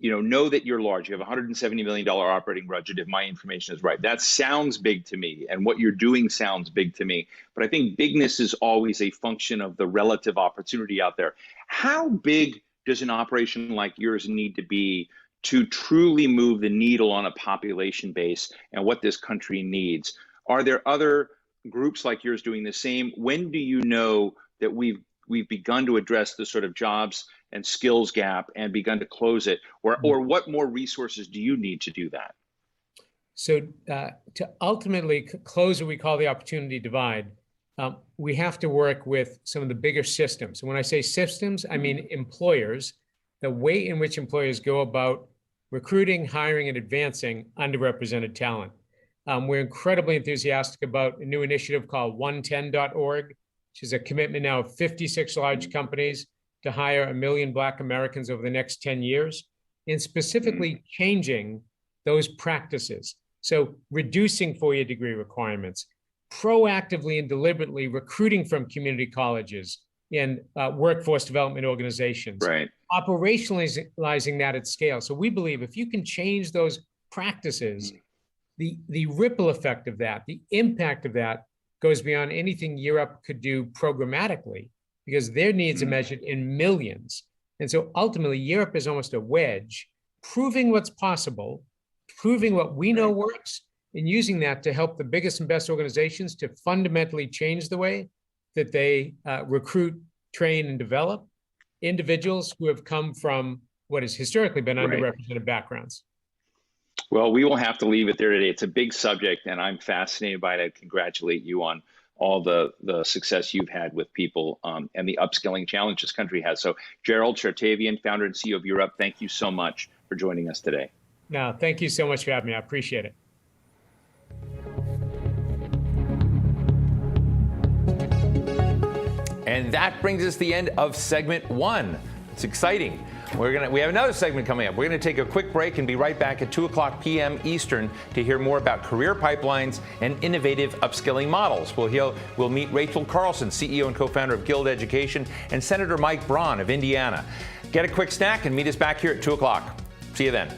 know that you're large. You have a $170 million operating budget, if my information is right. That sounds big to me, and what you're doing sounds big to me. But I think bigness is always a function of the relative opportunity out there. How big does an operation like yours need to be to truly move the needle on a population base and what this country needs? Are there other groups like yours doing the same? When do you know that we've begun to address the sort of jobs and skills gap and begun to close it? Or what more resources do you need to do that? So to ultimately close what we call the opportunity divide, we have to work with some of the bigger systems. And when I say systems, I mean employers, the way in which employers go about recruiting, hiring, and advancing underrepresented talent. We're incredibly enthusiastic about a new initiative called 110.org, which is a commitment now of 56 large companies to hire 1 million Black Americans over the next 10 years, and specifically changing those practices. So reducing four-year degree requirements, proactively and deliberately recruiting from community colleges and workforce development organizations, operationalizing that at scale. So we believe if you can change those practices, the ripple effect of that, the impact of that goes beyond anything Europe could do programmatically, because their needs are measured in millions. And so ultimately, Europe is almost a wedge, proving what's possible, proving what we know works, and using that to help the biggest and best organizations to fundamentally change the way that they recruit, train, and develop individuals who have come from what has historically been underrepresented backgrounds. Well, we will have to leave it there today. It's a big subject, and I'm fascinated by it. I congratulate you on all the success you've had with people and the upskilling challenge this country has. So Gerald Chertavian, founder and CEO of Europe, thank you so much for joining us today. No, thank you so much for having me. I appreciate it. And that brings us to the end of segment 1. It's exciting. We have another segment coming up. We're going to take a quick break and be right back at 2 o'clock p.m. Eastern to hear more about career pipelines and innovative upskilling models. We'll meet Rachel Carlson, CEO and co-founder of Guild Education, and Senator Mike Braun of Indiana. Get a quick snack and meet us back here at 2 o'clock. See you then.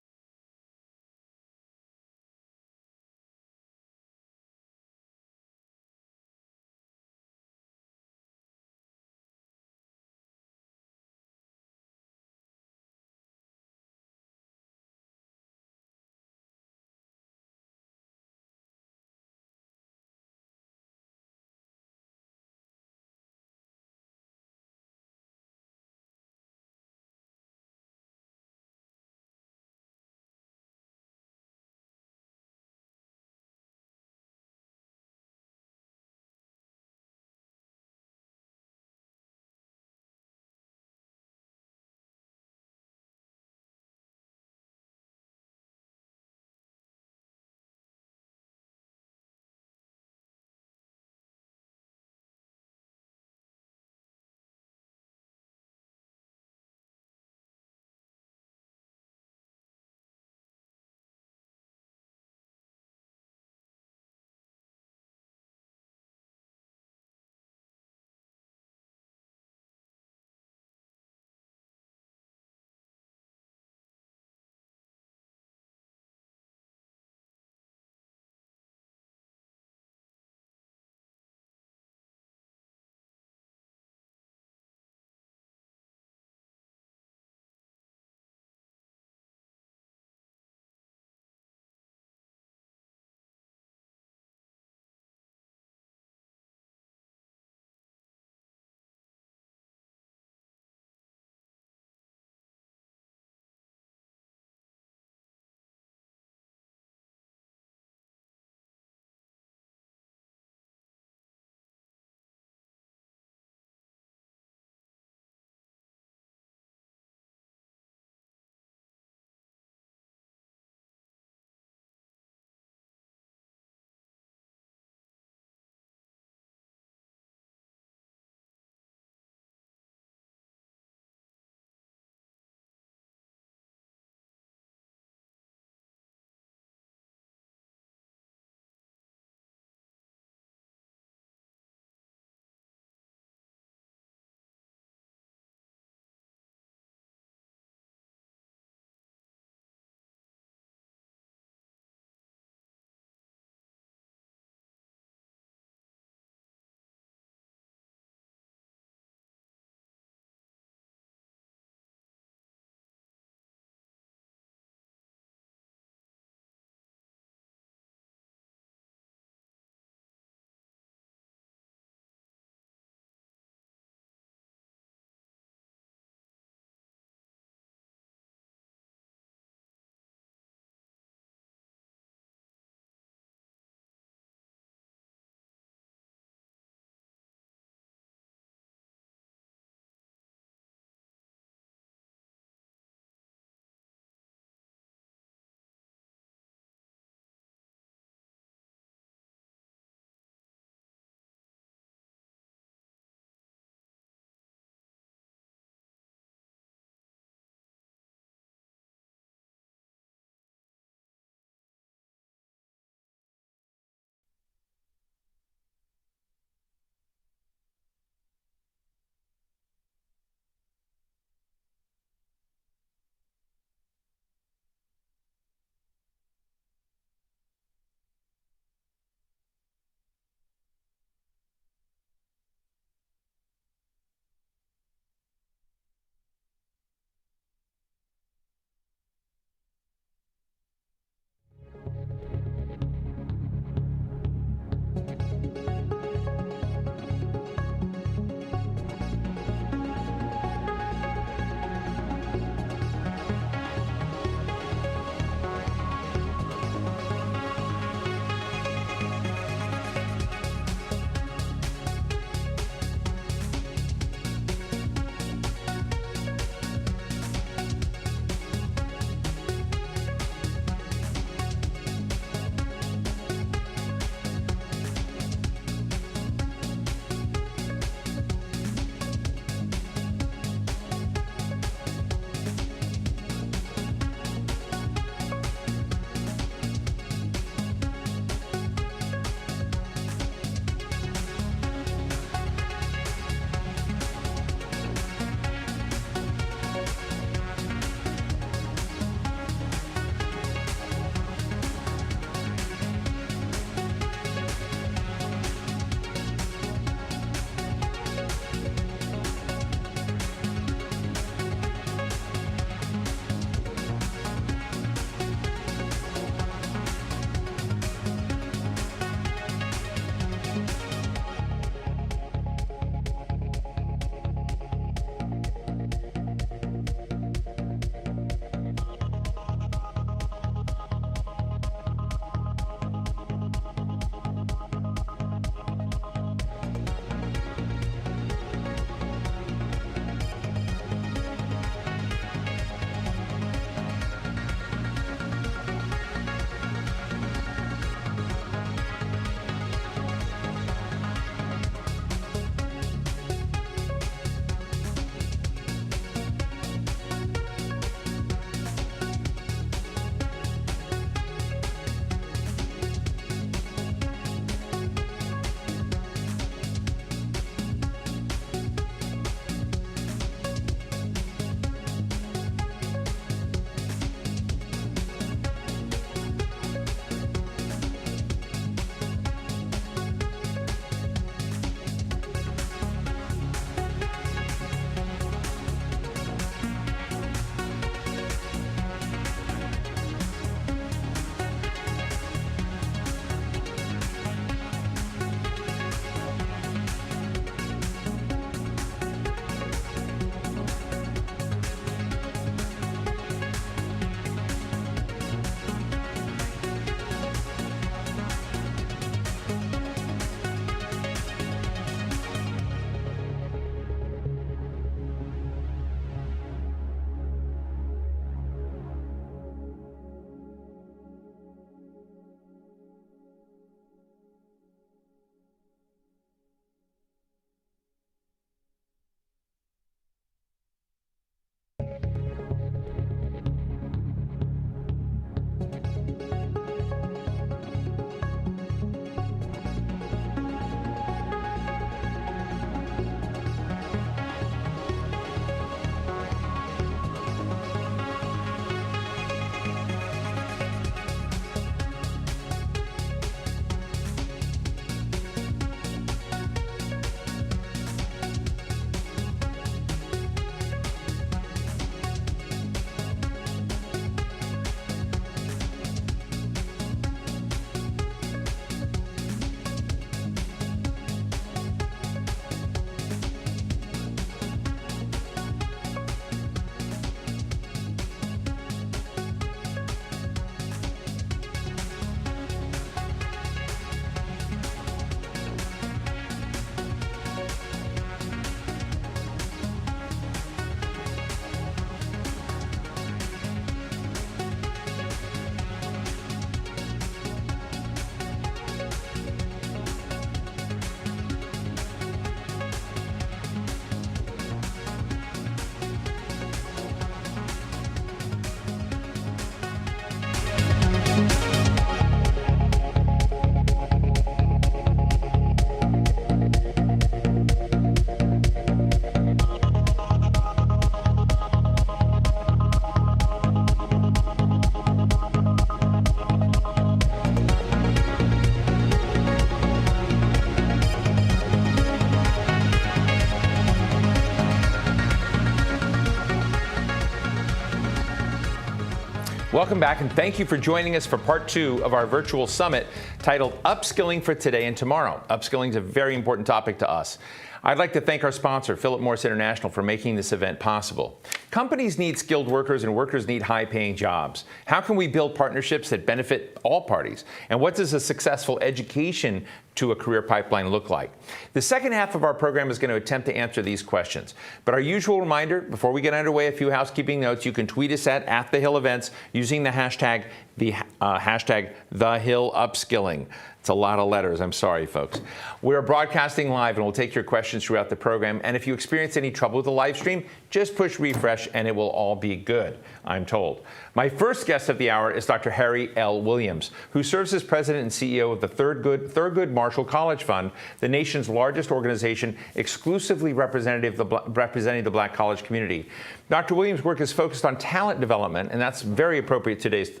Welcome back, and thank you for joining us for part 2 of our virtual summit titled Upskilling for Today and Tomorrow. Upskilling is a very important topic to us. I'd like to thank our sponsor, Philip Morris International, for making this event possible. Companies need skilled workers and workers need high-paying jobs. How can we build partnerships that benefit all parties? And what does a successful education to a career pipeline look like? The second half of our program is going to attempt to answer these questions. But our usual reminder, before we get underway, a few housekeeping notes. You can tweet us at @TheHillEvents using the hashtag #TheHillUpskilling. It's a lot of letters. I'm sorry, folks. We're broadcasting live, and we'll take your questions throughout the program. And if you experience any trouble with the live stream, just push refresh, and it will all be good, I'm told. My first guest of the hour is Dr. Harry L. Williams, who serves as president and CEO of the Thurgood Marshall College Fund, the nation's largest organization exclusively representing the Black college community. Dr. Williams' work is focused on talent development, and that's very appropriate to today's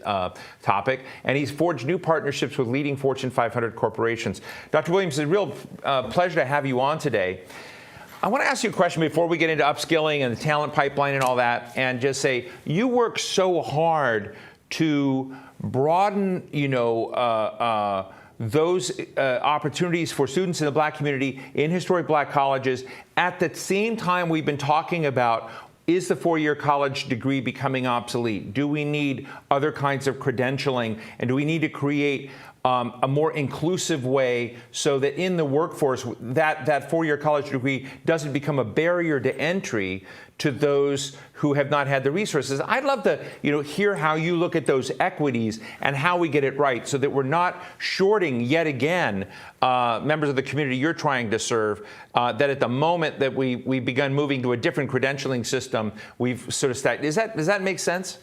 topic, and he's forged new partnerships with leading Fortune 500 corporations. Dr. Williams, it's a real pleasure to have you on today. I want to ask you a question before we get into upskilling and the talent pipeline and all that, and just say, you work so hard to broaden, those opportunities for students in the Black community in historic Black colleges. At the same time, we've been talking about, is the 4-year college degree becoming obsolete? Do we need other kinds of credentialing? And do we need to create a more inclusive way so that in the workforce, that 4-year college degree doesn't become a barrier to entry to those who have not had the resources? I'd love to hear how you look at those equities and how we get it right so that we're not shorting yet again members of the community you're trying to serve, that at the moment that we begun moving to a different credentialing system, we've sort of stacked. Does that make sense?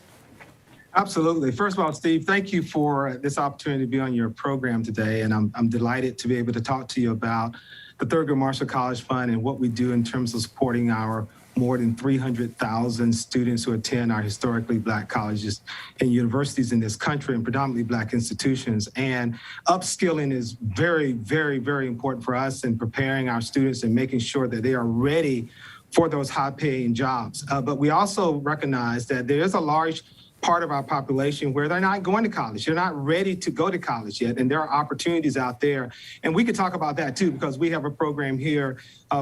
Absolutely. First of all, Steve, thank you for this opportunity to be on your program today. And I'm delighted to be able to talk to you about the Thurgood Marshall College Fund and what we do in terms of supporting our more than 300,000 students who attend our historically Black colleges and universities in this country, and predominantly Black institutions. And upskilling is very, very, very important for us in preparing our students and making sure that they are ready for those high-paying jobs. But we also recognize that there is a large part of our population where they're not going to college. They're not ready to go to college yet, and there are opportunities out there. And we could talk about that too, because we have a program here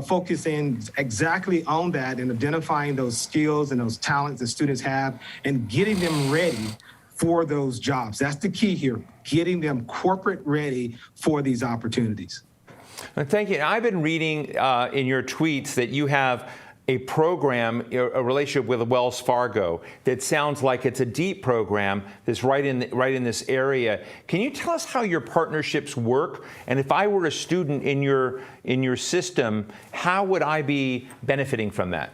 focusing exactly on that and identifying those skills and those talents that students have and getting them ready for those jobs. That's the key here, getting them corporate ready for these opportunities. Thank you. I've been reading in your tweets that you have a program, a relationship with Wells Fargo that sounds like it's a deep program that's right in this area. Can you tell us how your partnerships work? And if I were a student in your system, how would I be benefiting from that?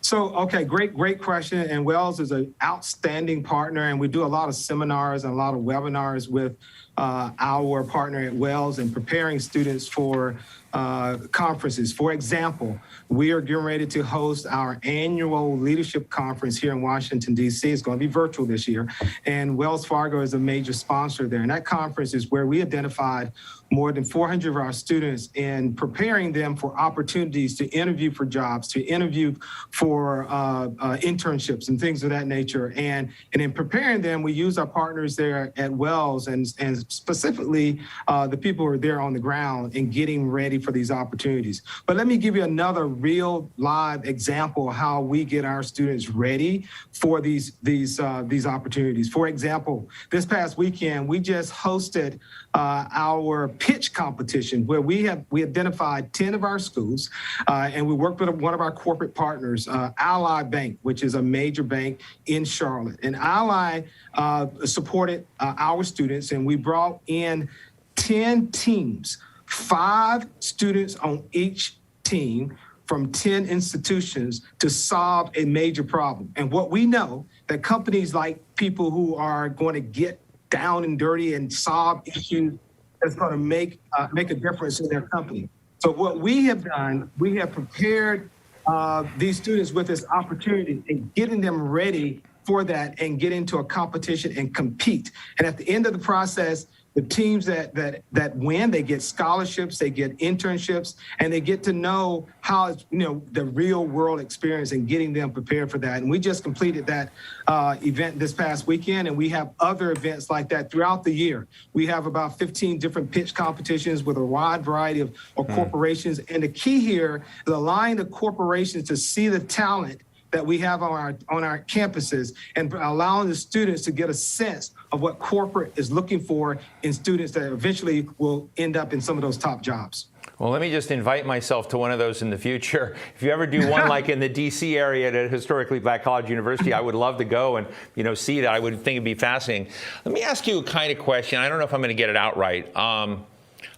So, okay, great question. And Wells is an outstanding partner, and we do a lot of seminars and a lot of webinars with our partner at Wells and preparing students for conferences. For example, we are getting ready to host our annual leadership conference here in Washington, D.C. It's going to be virtual this year, and Wells Fargo is a major sponsor there. And that conference is where we identified more than 400 of our students in preparing them for opportunities to interview for jobs, to interview for internships and things of that nature. And in preparing them, we use our partners there at Wells and specifically the people who are there on the ground and getting ready for these opportunities. But let me give you another real live example of how we get our students ready for these opportunities. For example, this past weekend, we just hosted our pitch competition where we identified 10 of our schools and we worked with one of our corporate partners, Ally Bank, which is a major bank in Charlotte. And Ally supported our students, and we brought in 10 teams, 5 students on each team from 10 institutions to solve a major problem. And what we know that companies like people who are going to get down and dirty and solve issues that's going to make a difference in their company. So what we have done, we have prepared these students with this opportunity and getting them ready for that and get into a competition and compete. And at the end of the process, The teams that win, they get scholarships, they get internships, and they get to know how, the real world experience and getting them prepared for that. And we just completed that event this past weekend, and we have other events like that throughout the year. We have about 15 different pitch competitions with a wide variety of corporations. And the key here is allowing the corporations to see the talent that we have on our campuses and allowing the students to get a sense of what corporate is looking for in students that eventually will end up in some of those top jobs. Well, let me just invite myself to one of those in the future. If you ever do one like in the D.C. area at a historically black college university, I would love to go and see that. I would think it'd be fascinating. Let me ask you a kind of question. I don't know if I'm going to get it out right.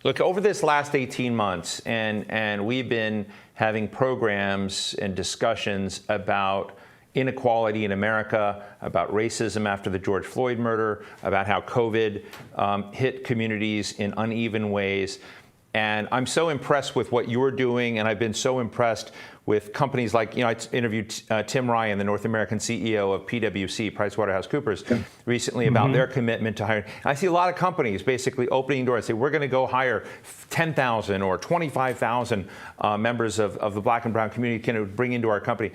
Look, over this last 18 months, and we've been having programs and discussions about inequality in America, about racism after the George Floyd murder, about how COVID hit communities in uneven ways. And I'm so impressed with what you're doing, and I've been so impressed with companies like, I interviewed Tim Ryan, the North American CEO of PwC, PricewaterhouseCoopers, recently about their commitment to hiring. And I see a lot of companies basically opening doors and say, we're going to go hire 10,000 or 25,000 members of the black and brown community can bring into our company.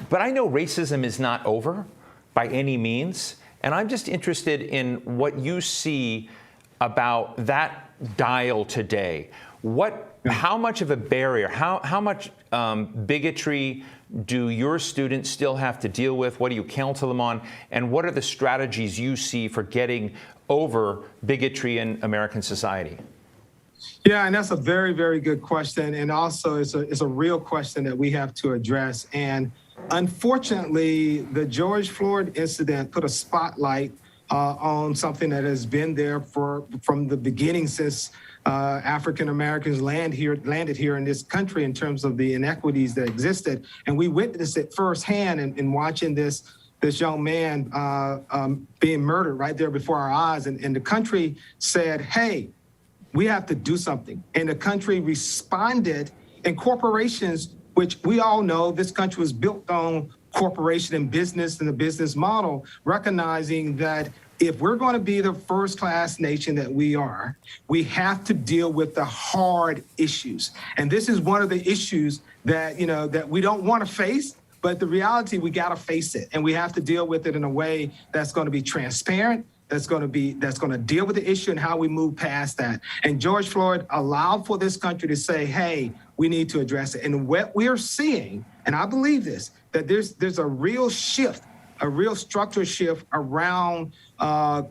But I know racism is not over by any means, and I'm just interested in what you see about that dial today. How much of a barrier, how much bigotry do your students still have to deal with? What do you counsel them on? And what are the strategies you see for getting over bigotry in American society? Yeah, and that's a very, very good question. And also it's a real question that we have to address. And unfortunately, the George Floyd incident put a spotlight on something that has been there from the beginning since African Americans landed here in this country in terms of the inequities that existed. And we witnessed it firsthand in watching this young man being murdered right there before our eyes. And the country said, hey, we have to do something. And the country responded, and corporations, which we all know this country was built on corporation and business and the business model, recognizing that if we're going to be the first class nation that we are, we have to deal with the hard issues. And this is one of the issues that, that we don't want to face, but the reality, we got to face it. And we have to deal with it in a way that's going to be transparent, that's going to deal with the issue and how we move past that. And George Floyd allowed for this country to say, hey, we need to address it. And what we are seeing, and I believe this, that there's a real shift, a real structural shift around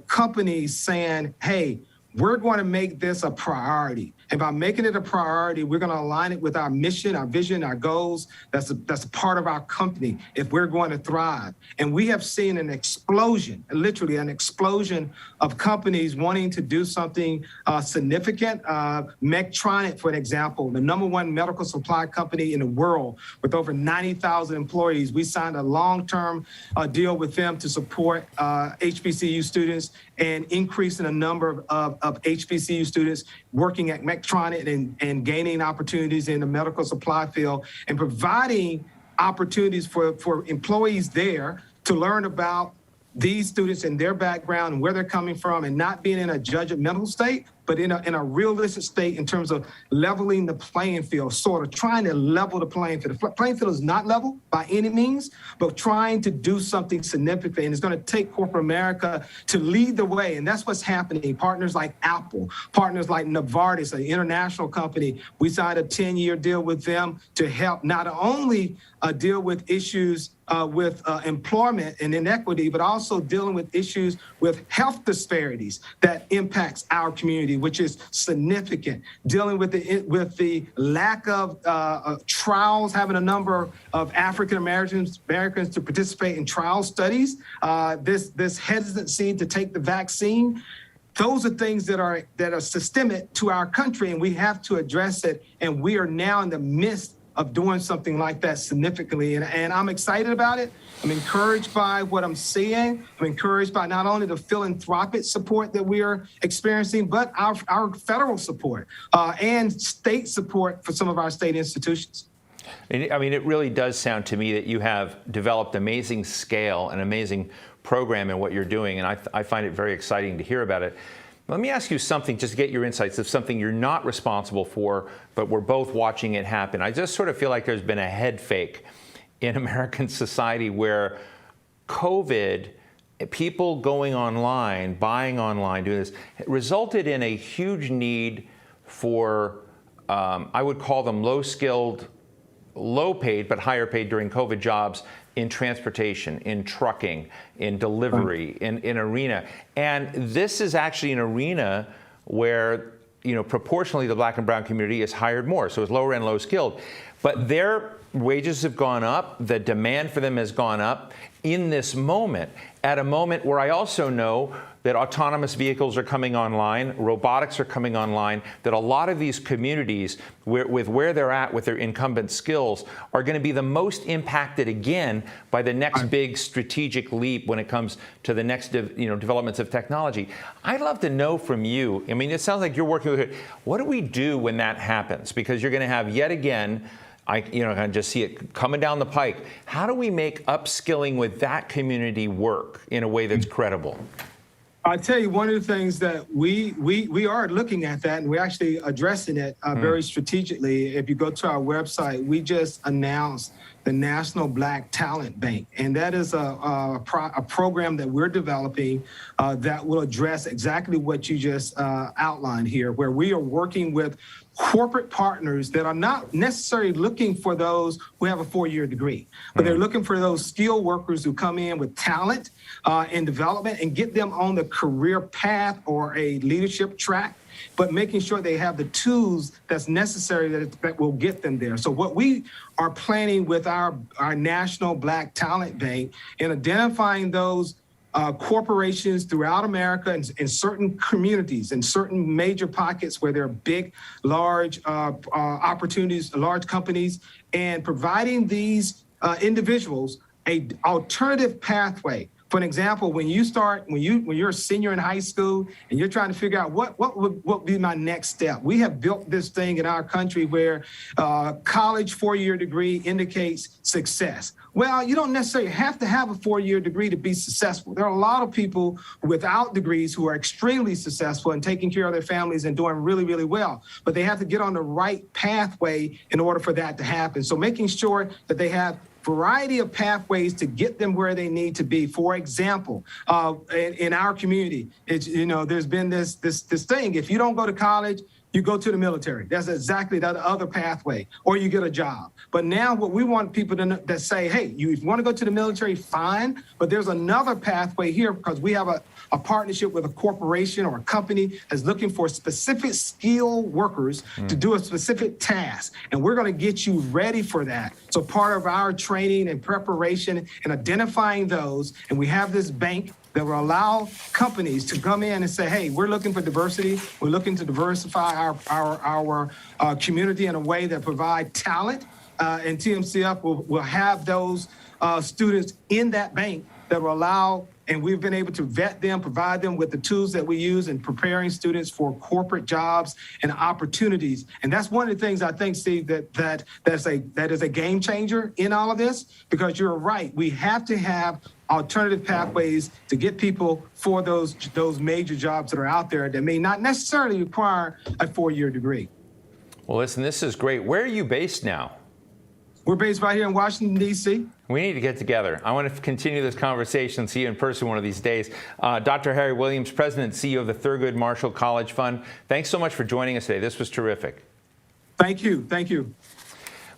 companies saying, hey, we're going to make this a priority. And by making it a priority, we're going to align it with our mission, our vision, our goals. That's a part of our company if we're going to thrive. And we have seen an explosion, literally an explosion of companies wanting to do something significant. Medtronic, for example, the #1 medical supply company in the world with over 90,000 employees. We signed a long-term deal with them to support HBCU students and increasing the number of HBCU students working at Medtronic and gaining opportunities in the medical supply field and providing opportunities for employees there to learn about these students and their background and where they're coming from, and not being in a judgmental state, but in a realistic state in terms of leveling the playing field, sort of trying to level the playing field. The playing field is not level by any means, but trying to do something significant. And it's going to take corporate America to lead the way. And that's what's happening. Partners like Apple, partners like Novartis, an international company, we signed a 10-year deal with them to help not only deal with issues with employment and inequity, but also dealing with issues with health disparities that impacts our community, which is significant. Dealing with the lack of trials, having a number of African Americans to participate in trial studies, this hesitancy to take the vaccine. Those are things that are systemic to our country, and we have to address it. And we are now in the midst of doing something like that significantly. And I'm excited about it. I'm encouraged by what I'm seeing. I'm encouraged by not only the philanthropic support that we are experiencing, but our federal support and state support for some of our state institutions. I mean, it really does sound to me that you have developed amazing scale and amazing program in what you're doing, and I find it very exciting to hear about it. Let me ask you something just to get your insights of something you're not responsible for, but we're both watching it happen. I just sort of feel like there's been a head fake in American society where COVID, people going online, buying online, doing this, resulted in a huge need for, I would call them low-skilled, low-paid, but higher-paid during COVID jobs in transportation, in trucking, in delivery, in arena. And this is actually an arena where, proportionally the black and brown community is hired more. So it's lower and low skilled. But their wages have gone up. The demand for them has gone up in this moment, at a moment where I also know that autonomous vehicles are coming online, robotics are coming online, that a lot of these communities, with where they're at with their incumbent skills, are going to be the most impacted again by the next big strategic leap when it comes to the next developments of technology. I'd love to know from you, I mean, it sounds like you're working with it. What do we do when that happens? Because you're going to have yet again, I can just see it coming down the pike. How do we make upskilling with that community work in a way that's credible? I tell you, one of the things that we are looking at that, and we're actually addressing it very strategically. If you go to our website, we just announced the National Black Talent Bank, and that is a program that we're developing that will address exactly what you just outlined here, where we are working with corporate partners that are not necessarily looking for those who have a 4-year degree, but they're looking for those skilled workers who come in with talent and development and get them on the career path or a leadership track, but making sure they have the tools that's necessary that will get them there. So what we are planning with our National Black Talent Bank in identifying those corporations throughout America and in certain communities, in certain major pockets where there are big, large opportunities, large companies, and providing these individuals a alternative pathway. For an example, when you're a senior in high school and you're trying to figure out what would be my next step, we have built this thing in our country where college 4-year degree indicates success. Well, you don't necessarily have to have a 4-year degree to be successful. There are a lot of people without degrees who are extremely successful and taking care of their families and doing really, really well. But they have to get on the right pathway in order for that to happen. So making sure that they have variety of pathways to get them where they need to be. For example, in our community, there's been this thing. If you don't go to college, you go to the military. That's exactly the other pathway, or you get a job. But now what we want people to know, that say, hey, if you want to go to the military, fine, but there's another pathway here because we have a partnership with a corporation or a company that's looking for specific skilled workers to do a specific task. And we're going to get you ready for that. So part of our training and preparation and identifying those, and we have this bank that will allow companies to come in and say, hey, we're looking for diversity. We're looking to diversify our community in a way that provide talent. And TMCF will have those students in that bank that will allow, and we've been able to vet them, provide them with the tools that we use in preparing students for corporate jobs and opportunities. And that's one of the things I think, Steve, that is a game changer in all of this, because you're right. We have to have alternative pathways to get people for those major jobs that are out there that may not necessarily require a 4-year degree. Well, listen, this is great. Where are you based now? We're based right here in Washington, D.C. We need to get together. I want to continue this conversation, see you in person one of these days. Dr. Harry Williams, President and CEO of the Thurgood Marshall College Fund. Thanks so much for joining us today. This was terrific. Thank you. Thank you.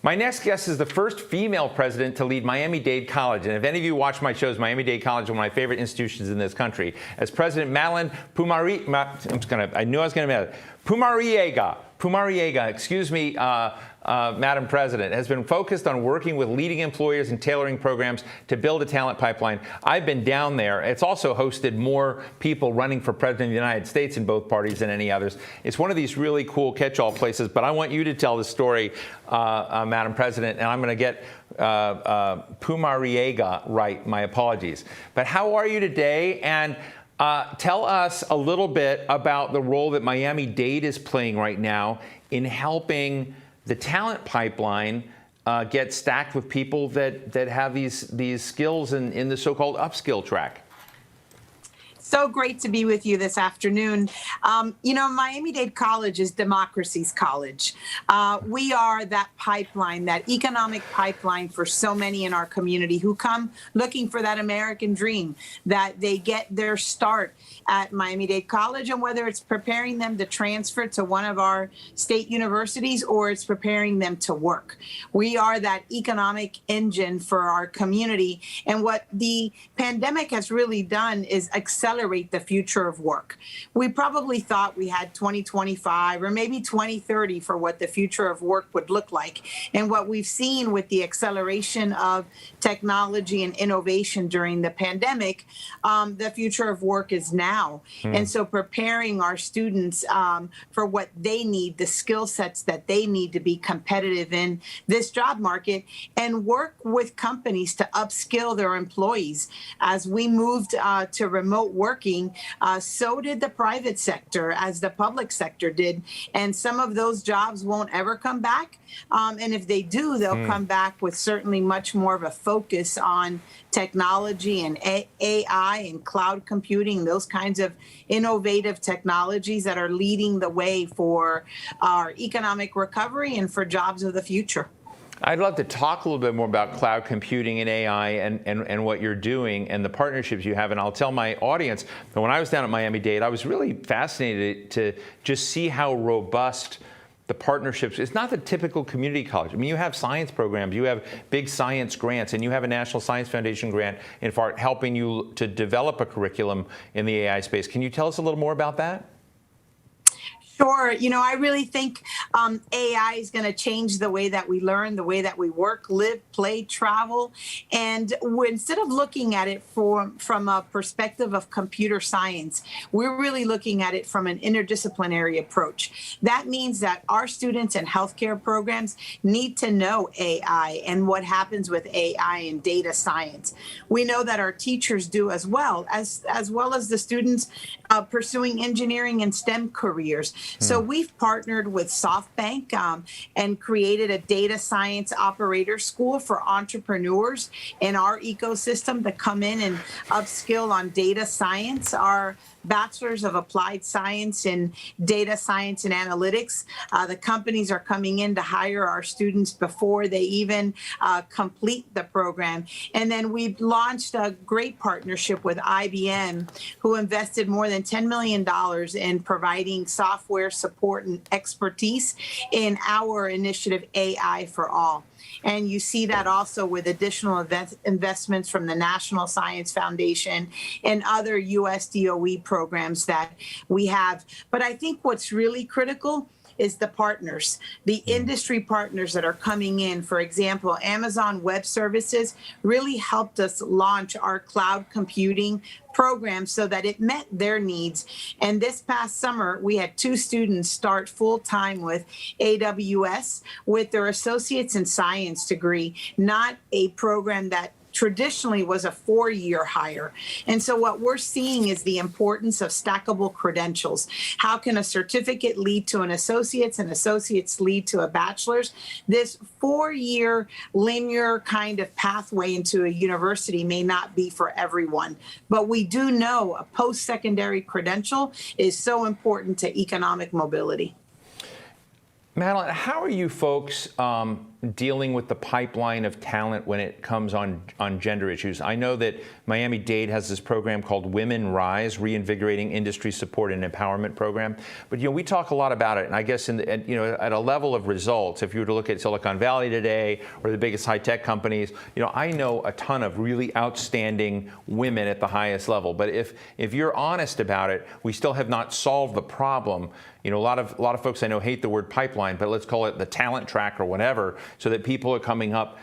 My next guest is the first female president to lead Miami-Dade College. And if any of you watch my shows, Miami-Dade College is one of my favorite institutions in this country. As President Madeline Pumariega, excuse me, Madam President, has been focused on working with leading employers and tailoring programs to build a talent pipeline. I've been down there. It's also hosted more people running for president of the United States in both parties than any others. It's one of these really cool catch-all places, but I want you to tell the story, Madam President, and I'm going to get Pumariega right. My apologies. But how are you today? And tell us a little bit about the role that Miami-Dade is playing right now in helping the talent pipeline get stacked with people that have these skills in the so-called upskill track. So great to be with you this afternoon. You know, Miami-Dade College is democracy's college. We are that pipeline, that economic pipeline for so many in our community who come looking for that American dream, that they get their start at Miami-Dade College, and whether it's preparing them to transfer to one of our state universities or it's preparing them to work. We are that economic engine for our community. And what the pandemic has really done is accelerate the future of work. We probably thought we had 2025 or maybe 2030 for what the future of work would look like. And what we've seen with the acceleration of technology and innovation during the pandemic, the future of work is now. And so preparing our students for what they need, the skill sets that they need to be competitive in this job market, and work with companies to upskill their employees. As we moved to remote working, so did the private sector, as the public sector did. And some of those jobs won't ever come back. And if they do, they'll come back with certainly much more of a focus on technology and AI and cloud computing, those kinds of innovative technologies that are leading the way for our economic recovery and for jobs of the future. I'd love to talk a little bit more about cloud computing and AI and what you're doing and the partnerships you have. And I'll tell my audience that when I was down at Miami-Dade, I was really fascinated to just see how robust the partnerships. It's not the typical community college. I mean, you have science programs, you have big science grants, and you have a National Science Foundation grant in part helping you to develop a curriculum in the AI space. Can you tell us a little more about that? Sure. You know, I really think AI is going to change the way that we learn, the way that we work, live, play, travel. And instead of looking at it from a perspective of computer science, we're really looking at it from an interdisciplinary approach. That means that our students in healthcare programs need to know AI and what happens with AI and data science. We know that our teachers do as well as the students pursuing engineering and STEM careers. So we've partnered with SoftBank and created a data science operator school for entrepreneurs in our ecosystem to come in and upskill on data science. Our bachelors of applied science in data science and analytics. The companies are coming in to hire our students before they even complete the program. And then we've launched a great partnership with IBM, who invested more than $10 million in providing software support and expertise in our initiative, AI for All. And you see that also with additional investments from the National Science Foundation and other US DOE programs that we have. But I think what's really critical is the partners, the industry partners that are coming in. For example, Amazon Web Services really helped us launch our cloud computing program so that it met their needs. And this past summer, we had 2 students start full-time with AWS with their associates in science degree, not a program that traditionally was a 4-year hire. And so what we're seeing is the importance of stackable credentials. How can a certificate lead to an associate's and associates lead to a bachelor's? This 4-year linear kind of pathway into a university may not be for everyone, but we do know a post-secondary credential is so important to economic mobility. Madeline, how are you folks dealing with the pipeline of talent when it comes on gender issues? I know that Miami-Dade has this program called Women Rise, Reinvigorating Industry Support and Empowerment Program. But, you know, we talk a lot about it. And I guess, at a level of results, if you were to look at Silicon Valley today or the biggest high-tech companies, you know, I know a ton of really outstanding women at the highest level. But if you're honest about it, we still have not solved the problem. You know, a lot of folks I know hate the word pipeline, but let's call it the talent track or whatever, so that people are coming up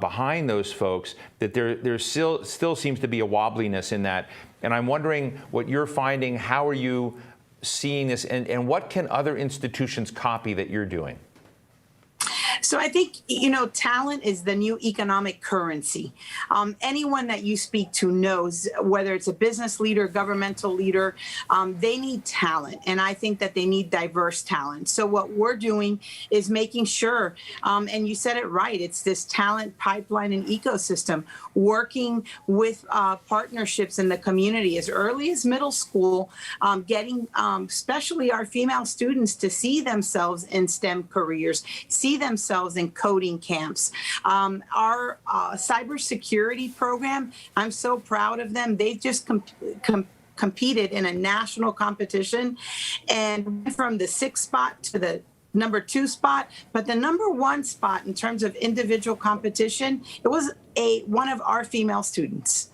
behind those folks, that there still seems to be a wobbliness in that. And I'm wondering what you're finding, how are you seeing this, and what can other institutions copy that you're doing? So I think, talent is the new economic currency. Anyone that you speak to knows, whether it's a business leader, governmental leader, they need talent. And I think that they need diverse talent. So what we're doing is making sure, and you said it right, it's this talent pipeline and ecosystem, working with partnerships in the community as early as middle school, getting especially our female students to see themselves in STEM careers, see themselves in coding camps. Our cybersecurity program, I'm so proud of them. They've just competed in a national competition and went from the 6th spot to the number 2 spot, but the number 1 spot in terms of individual competition, it was one of our female students,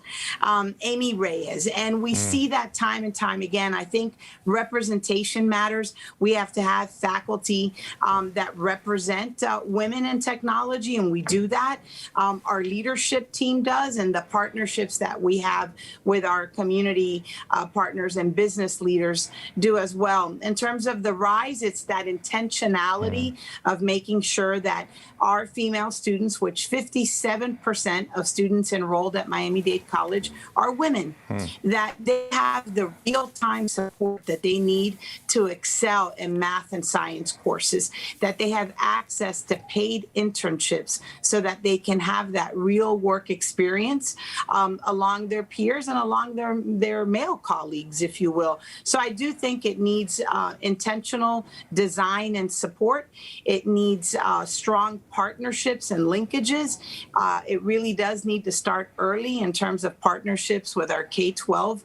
Amy Reyes. And we see that time and time again. I think representation matters. We have to have faculty that represent women in technology, and we do that. Our leadership team does, and the partnerships that we have with our community partners and business leaders do as well. In terms of the rise, it's that intentionality of making sure that our female students, which 57% of students enrolled at Miami-Dade College are women, that they have the real-time support that they need to excel in math and science courses, that they have access to paid internships so that they can have that real work experience along their peers and along their male colleagues, if you will. So I do think it needs intentional design and support. It needs strong partnerships and linkages. It really does need to start early in terms of partnerships with our K-12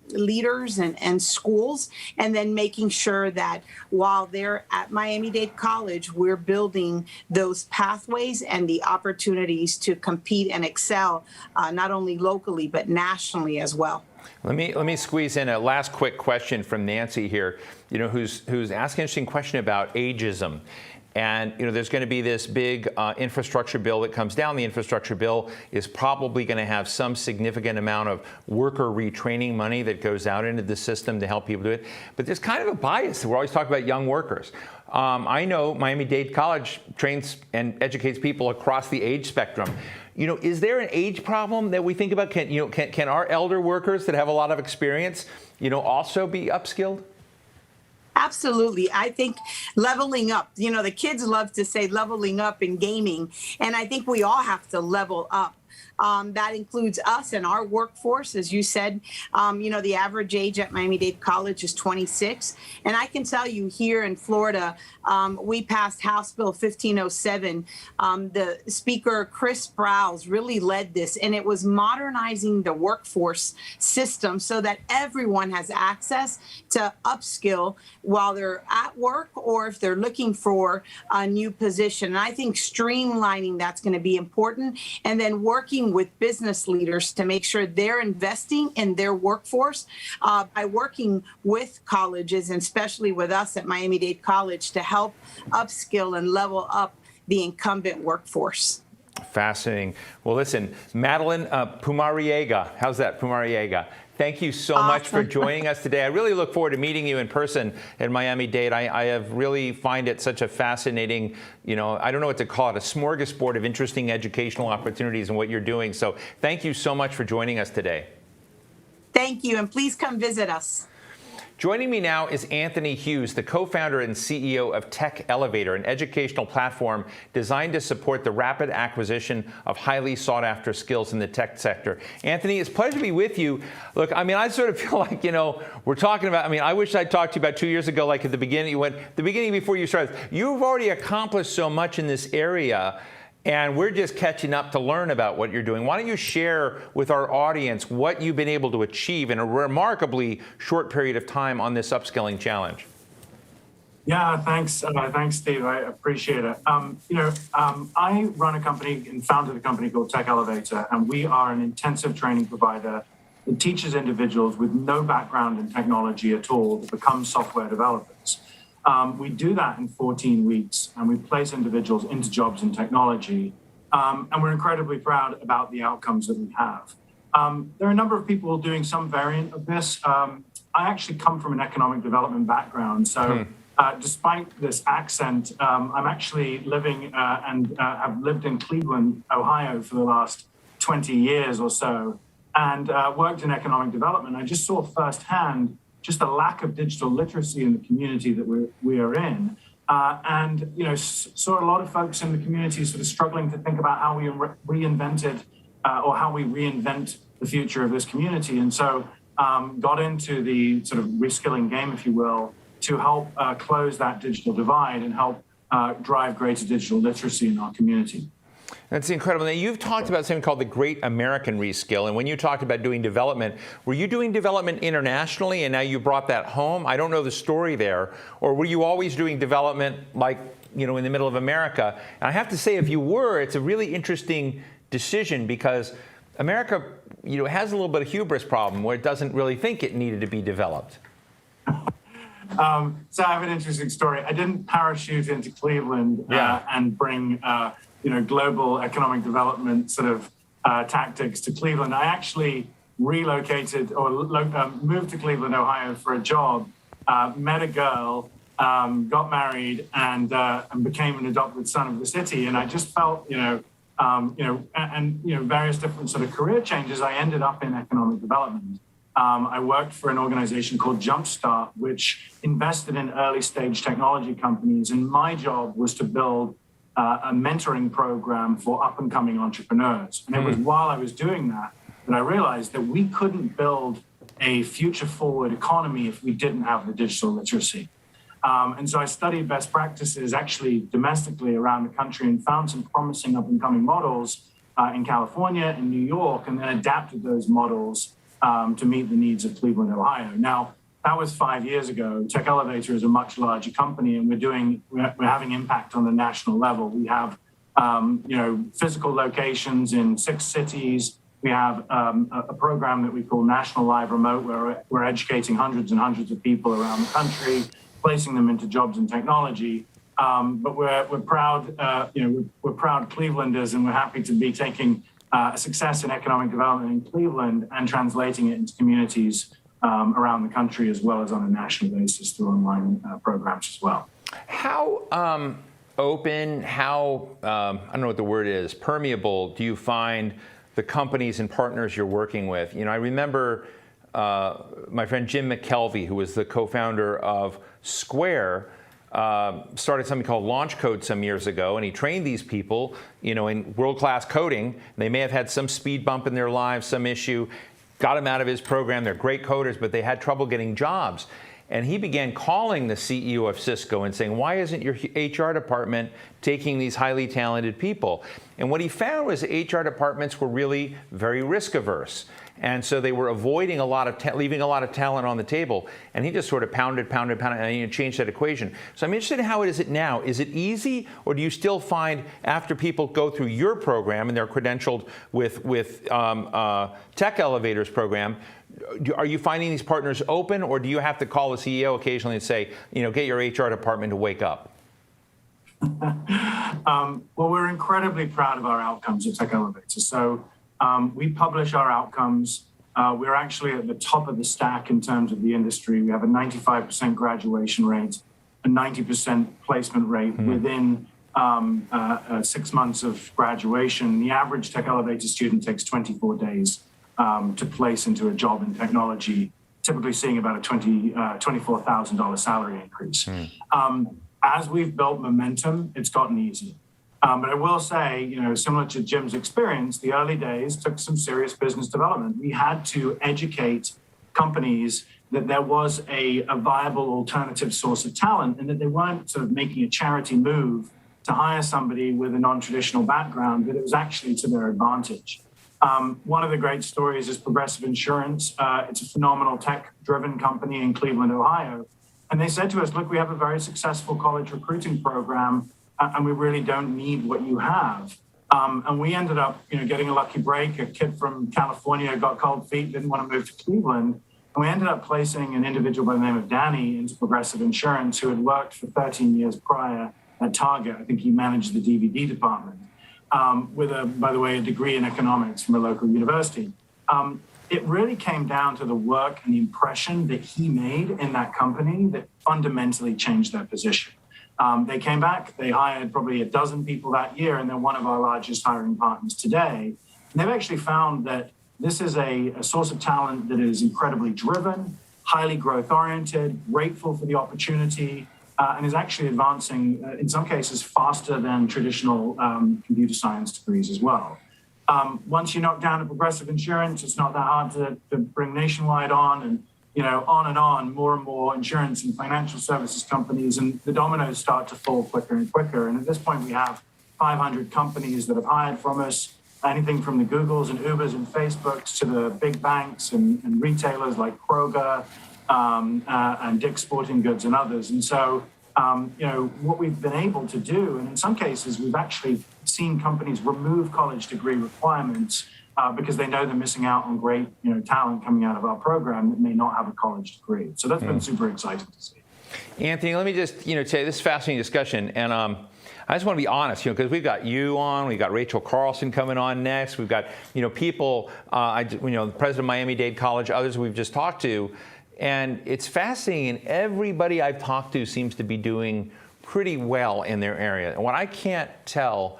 leaders and schools, and then making sure that while they're at Miami-Dade College, we're building those pathways and the opportunities to compete and excel, not only locally, but nationally as well. Let me squeeze in a last quick question from Nancy here, who's asking an interesting question about ageism. And there's going to be this big infrastructure bill that comes down. The infrastructure bill is probably going to have some significant amount of worker retraining money that goes out into the system to help people do it. But there's kind of a bias. We're always talking about young workers. I know Miami-Dade College trains and educates people across the age spectrum. Is there an age problem that we think about? Can our elder workers that have a lot of experience, also be upskilled? Absolutely. I think leveling up, the kids love to say leveling up in gaming, and I think we all have to level up. That includes us and our workforce. As you said, the average age at Miami-Dade College is 26. And I can tell you here in Florida, we passed House Bill 1507. The Speaker, Chris Sprowls, really led this, and it was modernizing the workforce system so that everyone has access to upskill while they're at work or if they're looking for a new position. And I think streamlining that's going to be important, and then working with business leaders to make sure they're investing in their workforce by working with colleges, and especially with us at Miami-Dade College, to help upskill and level up the incumbent workforce. Fascinating. Well, listen, Madeline Pumariega, how's that, Pumariega? Thank you so much for joining us today. I really look forward to meeting you in person at Miami-Dade. I have really find it such a fascinating, I don't know what to call it, a smorgasbord of interesting educational opportunities and what you're doing. So thank you so much for joining us today. Thank you, and please come visit us. Joining me now is Anthony Hughes, the co-founder and CEO of Tech Elevator, an educational platform designed to support the rapid acquisition of highly sought-after skills in the tech sector. Anthony, it's a pleasure to be with you. Look, I sort of feel like, we're talking about, I wish I'd talked to you about 2 years ago, like at the beginning, before you started. You've already accomplished so much in this area, and we're just catching up to learn about what you're doing. Why don't you share with our audience what you've been able to achieve in a remarkably short period of time on this upskilling challenge? Yeah, thanks, Steve. I appreciate it. I run a company and founded a company called Tech Elevator, and we are an intensive training provider that teaches individuals with no background in technology at all to become software developers. We do that in 14 weeks, and we place individuals into jobs in technology, and we're incredibly proud about the outcomes that we have. There are a number of people doing some variant of this. I actually come from an economic development background, so despite this accent, I'm actually living and I've lived in Cleveland, Ohio for the last 20 years or so, and worked in economic development. I just saw firsthand just the lack of digital literacy in the community that we are in. And saw a lot of folks in the community sort of struggling to think about how we reinvented or how we reinvent the future of this community. And so got into the sort of reskilling game, if you will, to help close that digital divide and help drive greater digital literacy in our community. That's incredible. Now, you've talked about something called the Great American Reskill, and when you talked about doing development, were you doing development internationally and now you brought that home? I don't know the story there. Or were you always doing development like, in the middle of America? And I have to say, if you were, it's a really interesting decision because America, has a little bit of hubris problem where it doesn't really think it needed to be developed. So I have an interesting story. I didn't parachute into Cleveland and bring global economic development sort of tactics to Cleveland. I actually relocated or moved to Cleveland, Ohio for a job, met a girl, got married, and became an adopted son of the city. And I just felt, various different sort of career changes. I ended up in economic development. I worked for an organization called Jumpstart, which invested in early stage technology companies. And my job was to build a mentoring program for up and coming entrepreneurs. And it was while I was doing that I realized that we couldn't build a future forward economy if we didn't have the digital literacy. And so I studied best practices actually domestically around the country and found some promising up and coming models in California and New York, and then adapted those models to meet the needs of Cleveland, Ohio. Now, that was 5 years ago. Tech Elevator is a much larger company, and we're having impact on the national level. We have, physical locations in 6 cities. We have a program that we call National Live Remote, where we're educating hundreds and hundreds of people around the country, placing them into jobs in technology. But we're proud, we're proud Clevelanders, and we're happy to be taking success in economic development in Cleveland and translating it into communities around the country, as well as on a national basis through online programs as well. How open, how, I don't know what the word is, permeable do you find the companies and partners you're working with? I remember my friend Jim McKelvey, who was the co-founder of Square, started something called Launch Code some years ago, and he trained these people, in world-class coding. They may have had some speed bump in their lives, some issue, got them out of his program. They're great coders, but they had trouble getting jobs. And he began calling the CEO of Cisco and saying, why isn't your HR department taking these highly talented people? And what he found was HR departments were really very risk averse. And so they were avoiding leaving a lot of talent on the table. And he just sort of pounded, and he changed that equation. So I'm interested in how is it now? Is it easy, or do you still find after people go through your program and they're credentialed with Tech Elevator's program, are you finding these partners open, or do you have to call the CEO occasionally and say, get your HR department to wake up? Well, we're incredibly proud of our outcomes at Tech Elevator. So we publish our outcomes. We're actually at the top of the stack in terms of the industry. We have a 95% graduation rate, a 90% placement rate within 6 months of graduation. The average Tech Elevator student takes 24 days to place into a job in technology, typically seeing about a $24,000 salary increase. As we've built momentum, it's gotten easier. But I will say, similar to Jim's experience, the early days took some serious business development. We had to educate companies that there was a viable alternative source of talent, and that they weren't sort of making a charity move to hire somebody with a non-traditional background, but it was actually to their advantage. One of the great stories is Progressive Insurance. It's a phenomenal tech-driven company in Cleveland, Ohio. And they said to us, look, we have a very successful college recruiting program, and we really don't need what you have. And we ended up, getting a lucky break. A kid from California got cold feet, didn't want to move to Cleveland. And we ended up placing an individual by the name of Danny into Progressive Insurance, who had worked for 13 years prior at Target. I think he managed the DVD department, with by the way, a degree in economics from a local university. it really came down to the work and the impression that he made in that company that fundamentally changed their position. They came back, they hired probably a dozen people that year, and they're one of our largest hiring partners today. And they've actually found that this is a source of talent that is incredibly driven, highly growth-oriented, grateful for the opportunity, and is actually advancing, in some cases, faster than traditional computer science degrees as well. Once you knock down a Progressive Insurance, it's not that hard to bring Nationwide on, and on, more and more insurance and financial services companies, and the dominoes start to fall quicker and quicker. And at this point, we have 500 companies that have hired from us, anything from the Googles and Ubers and Facebooks to the big banks and retailers like Kroger and Dick's Sporting Goods and others. And so, what we've been able to do, and in some cases, we've actually seen companies remove college degree requirements because they know they're missing out on great, talent coming out of our program that may not have a college degree. So that's been super exciting to see. Anthony, let me just, say this is a fascinating discussion, and I just want to be honest, because we've got you on, we've got Rachel Carlson coming on next, we've got, people, the president of Miami-Dade College, others we've just talked to, and it's fascinating, and everybody I've talked to seems to be doing pretty well in their area. And what I can't tell,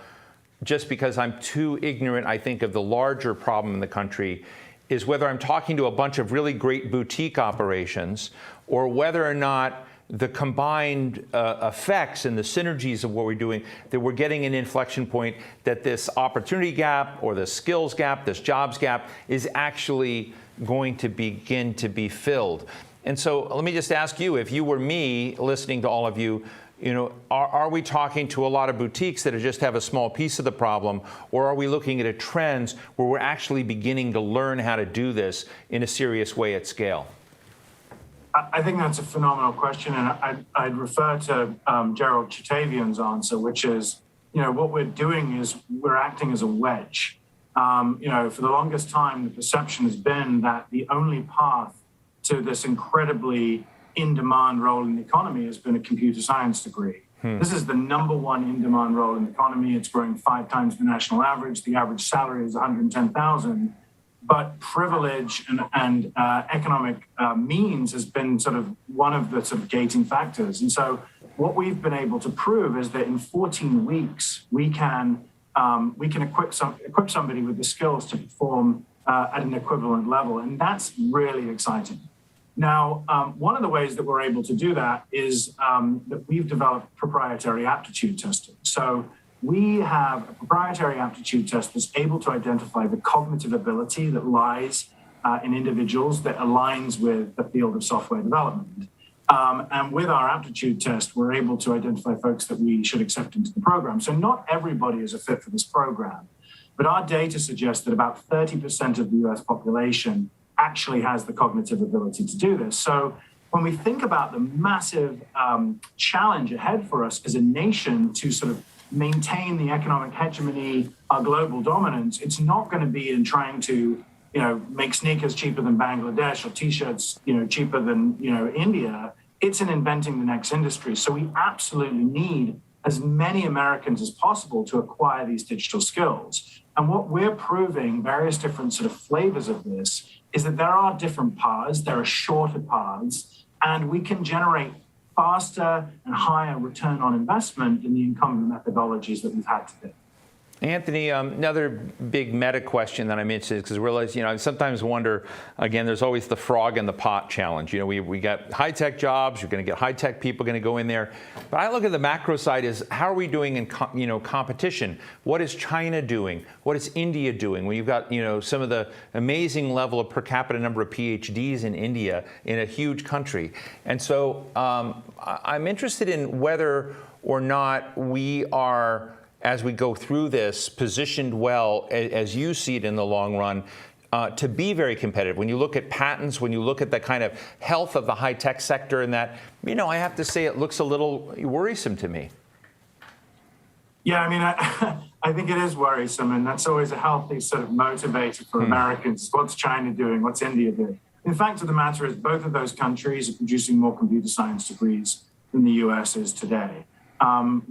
just because I'm too ignorant, I think, of the larger problem in the country, is whether I'm talking to a bunch of really great boutique operations or whether or not the combined effects and the synergies of what we're doing, that we're getting an inflection point, that this opportunity gap or the skills gap, this jobs gap, is actually going to begin to be filled. And so let me just ask you, if you were me listening to all of you, are we talking to a lot of boutiques that just have a small piece of the problem, or are we looking at a trend where we're actually beginning to learn how to do this in a serious way at scale? I think that's a phenomenal question, and I'd refer to Gerald Chatavian's answer, which is, what we're doing is we're acting as a wedge. For the longest time, the perception has been that the only path to this incredibly in-demand role in the economy has been a computer science degree. This is the number one in-demand role in the economy. It's growing 5 times the national average. The average salary is $110,000. But privilege and economic means has been sort of one of the sort of gating factors. And so what we've been able to prove is that in 14 weeks, we can equip somebody with the skills to perform at an equivalent level. And that's really exciting. Now, one of the ways that we're able to do that is that we've developed proprietary aptitude testing. So we have a proprietary aptitude test that's able to identify the cognitive ability that lies in individuals that aligns with the field of software development. And with our aptitude test, we're able to identify folks that we should accept into the program. So not everybody is a fit for this program, but our data suggests that about 30% of the US population actually has the cognitive ability to do this. So when we think about the massive challenge ahead for us as a nation to sort of maintain the economic hegemony, our global dominance, it's not going to be in trying to, make sneakers cheaper than Bangladesh or T-shirts, cheaper than, India. It's in inventing the next industry. So we absolutely need as many Americans as possible to acquire these digital skills. And what we're proving, various different sort of flavors of this, is that there are different paths, there are shorter paths, and we can generate faster and higher return on investment than the incumbent methodologies that we've had today. Anthony, another big meta question that I'm interested in, because I realize, I sometimes wonder, again, there's always the frog in the pot challenge. We got high-tech jobs, you're going to get high-tech people going to go in there. But I look at the macro side is, how are we doing in competition? What is China doing? What is India doing? When you've got, some of the amazing level of per capita number of PhDs in India, in a huge country. And so I'm interested in whether or not we are, as we go through this, positioned well, as you see it in the long run, to be very competitive. When you look at patents, when you look at the kind of health of the high-tech sector, and that, I have to say it looks a little worrisome to me. Yeah, I think it is worrisome, and that's always a healthy sort of motivator for Americans. What's China doing? What's India doing? The fact of the matter is both of those countries are producing more computer science degrees than the US is today.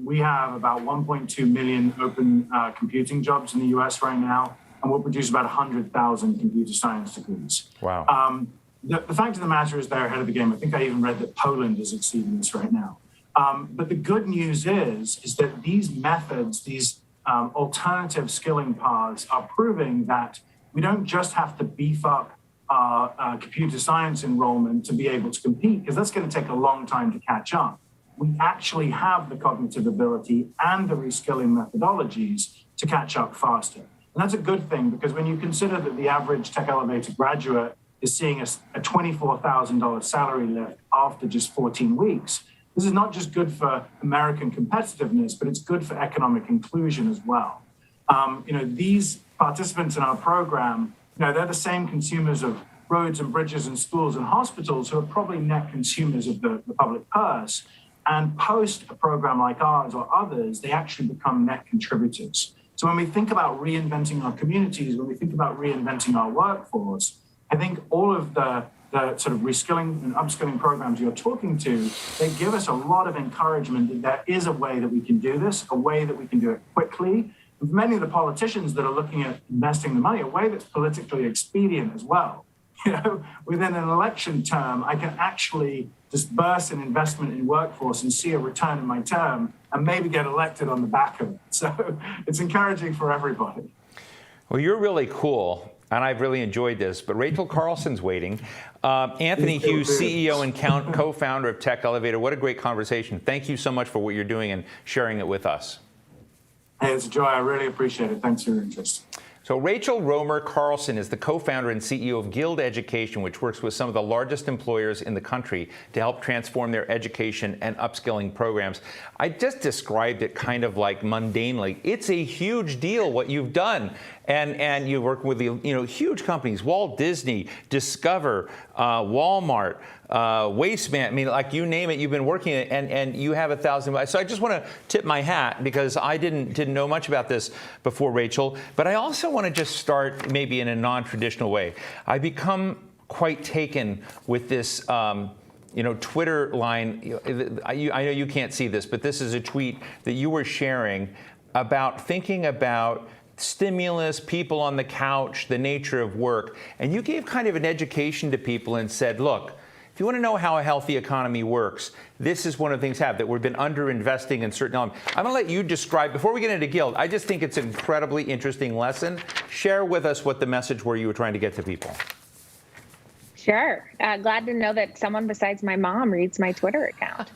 We have about 1.2 million open computing jobs in the US right now. and will produce about 100,000 computer science degrees. Wow. The fact of the matter is they're ahead of the game. I think I even read that Poland is exceeding this right now. But the good news is that these methods, these alternative skilling paths are proving that we don't just have to beef up our computer science enrollment to be able to compete, because that's going to take a long time to catch up. We actually have the cognitive ability and the reskilling methodologies to catch up faster. And that's a good thing, because when you consider that the average Tech Elevator graduate is seeing a $24,000 salary lift after just 14 weeks, this is not just good for American competitiveness, but it's good for economic inclusion as well. These participants in our program, they're the same consumers of roads and bridges and schools and hospitals who are probably net consumers of the public purse. And post a program like ours or others, they actually become net contributors. So when we think about reinventing our communities, when we think about reinventing our workforce, I think all of the sort of reskilling and upskilling programs you're talking to, they give us a lot of encouragement that there is a way that we can do this, a way that we can do it quickly. And for many of the politicians that are looking at investing the money, a way that's politically expedient as well. Within an election term, I can actually disburse an investment in workforce and see a return in my term and maybe get elected on the back of it. So it's encouraging for everybody. Well, you're really cool, and I've really enjoyed this, but Rachel Carlson's waiting. Anthony Hughes, CEO and co-founder of Tech Elevator. What a great conversation. Thank you so much for what you're doing and sharing it with us. Hey, it's a joy. I really appreciate it. Thanks for your interest. So Rachel Romer Carlson is the co-founder and CEO of Guild Education, which works with some of the largest employers in the country to help transform their education and upskilling programs. I just described it kind of like mundanely. It's a huge deal what you've done. And you work with huge companies, Walt Disney, Discover, Walmart, Waste Man. I mean, like you name it, you've been working it, and you have 1,000. So I just want to tip my hat, because I didn't know much about this before, Rachel. But I also want to just start maybe in a non-traditional way. I become quite taken with this. Twitter line. I know you can't see this, but this is a tweet that you were sharing about thinking about stimulus, people on the couch, the nature of work. And you gave kind of an education to people and said, look, if you want to know how a healthy economy works, this is one of the things that we've been underinvesting in certain elements. I'm going to let you describe, before we get into Guild, I just think it's an incredibly interesting lesson. Share with us what the message were you were trying to get to people. Sure. Glad to know that someone besides my mom reads my Twitter account.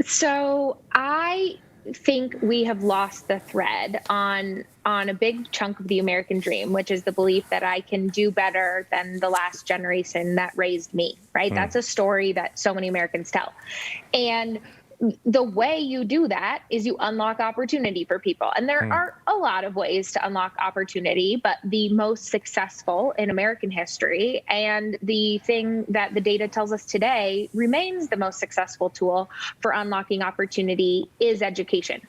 So I think we have lost the thread on a big chunk of the American dream, which is the belief that I can do better than the last generation that raised me, right? That's a story that so many Americans tell. And the way you do that is you unlock opportunity for people. And there are a lot of ways to unlock opportunity, but the most successful in American history, and the thing that the data tells us today remains the most successful tool for unlocking opportunity, is education.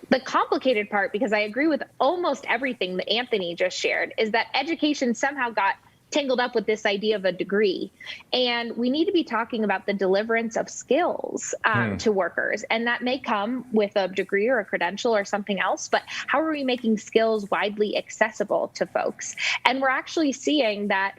The complicated part, because I agree with almost everything that Anthony just shared, is that education somehow got tangled up with this idea of a degree. And we need to be talking about the deliverance of skills to workers. And that may come with a degree or a credential or something else, but how are we making skills widely accessible to folks? And we're actually seeing that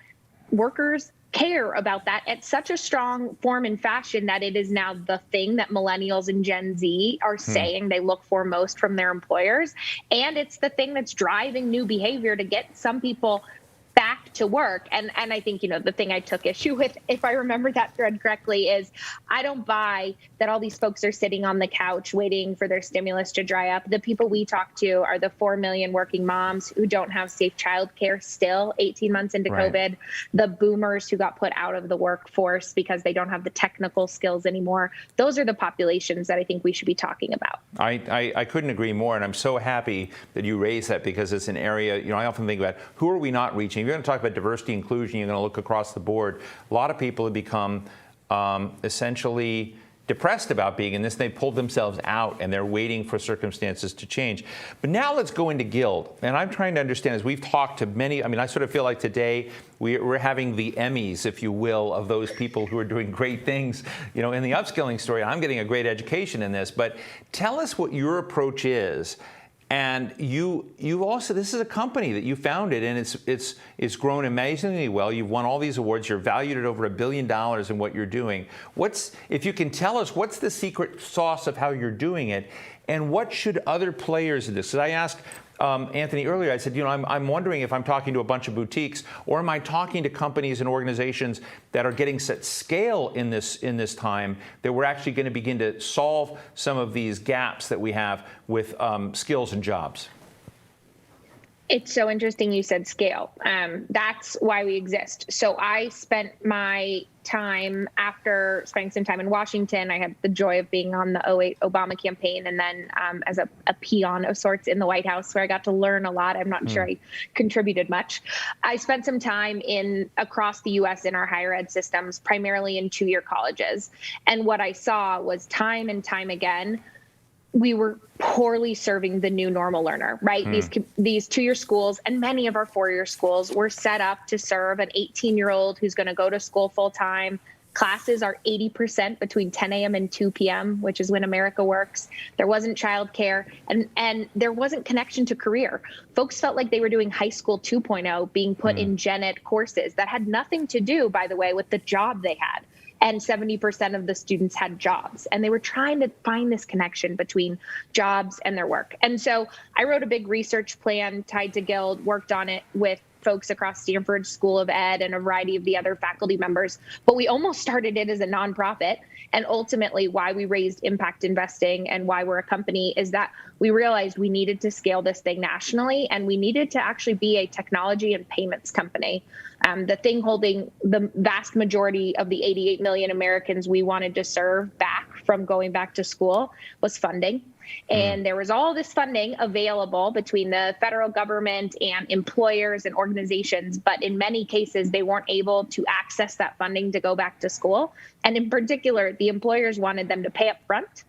workers care about that at such a strong form and fashion that it is now the thing that millennials and Gen Z are saying they look for most from their employers. And it's the thing that's driving new behavior to get some people back to work. And I think, the thing I took issue with, if I remember that thread correctly, is I don't buy that all these folks are sitting on the couch waiting for their stimulus to dry up. The people we talk to are the 4 million working moms who don't have safe childcare still 18 months into COVID, the boomers who got put out of the workforce because they don't have the technical skills anymore. Those are the populations that I think we should be talking about. I couldn't agree more, and I'm so happy that you raised that, because it's an area, I often think about, who are we not reaching? If you're going to talk about diversity, inclusion, you're going to look across the board. A lot of people have become essentially depressed about being in this. They pulled themselves out, and they're waiting for circumstances to change. But now let's go into Guild. And I'm trying to understand, as we've talked to many, I sort of feel like today we're having the Emmys, if you will, of those people who are doing great things, in the upskilling story. I'm getting a great education in this. But tell us what your approach is, And you also, this is a company that you founded, and it's grown amazingly well. You've won all these awards. You're valued at over $1 billion in what you're doing. If you can tell us, what's the secret sauce of how you're doing it, and what should other players in this? Because I asked Anthony earlier, I said, I'm wondering if I'm talking to a bunch of boutiques, or am I talking to companies and organizations that are getting set scale in this time, that we're actually going to begin to solve some of these gaps that we have with skills and jobs? It's so interesting you said scale. That's why we exist. So I spent my time, after spending some time in Washington, I had the joy of being on the 2008 Obama campaign, and then as a peon of sorts in the White House, where I got to learn a lot. I'm not sure I contributed much. I spent some time across the U.S. in our higher ed systems, primarily in two-year colleges. And what I saw was time and time again, we were poorly serving the new normal learner, right? These two-year schools and many of our four-year schools were set up to serve an 18-year-old who's going to go to school full-time. Classes are 80% between 10 a.m. and 2 p.m., which is when America works. There wasn't childcare, and there wasn't connection to career. Folks felt like they were doing high school 2.0, being put in gen ed courses that had nothing to do, by the way, with the job they had. And 70% of the students had jobs, and they were trying to find this connection between jobs and their work. And so I wrote a big research plan tied to Guild, worked on it with folks across Stanford School of Ed and a variety of the other faculty members. But we almost started it as a nonprofit. And ultimately why we raised impact investing and why we're a company is that we realized we needed to scale this thing nationally, and we needed to actually be a technology and payments company. The thing holding the vast majority of the 88 million Americans we wanted to serve back from going back to school was funding. And there was all this funding available between the federal government and employers and organizations, but in many cases, they weren't able to access that funding to go back to school. And in particular, the employers wanted them to pay up front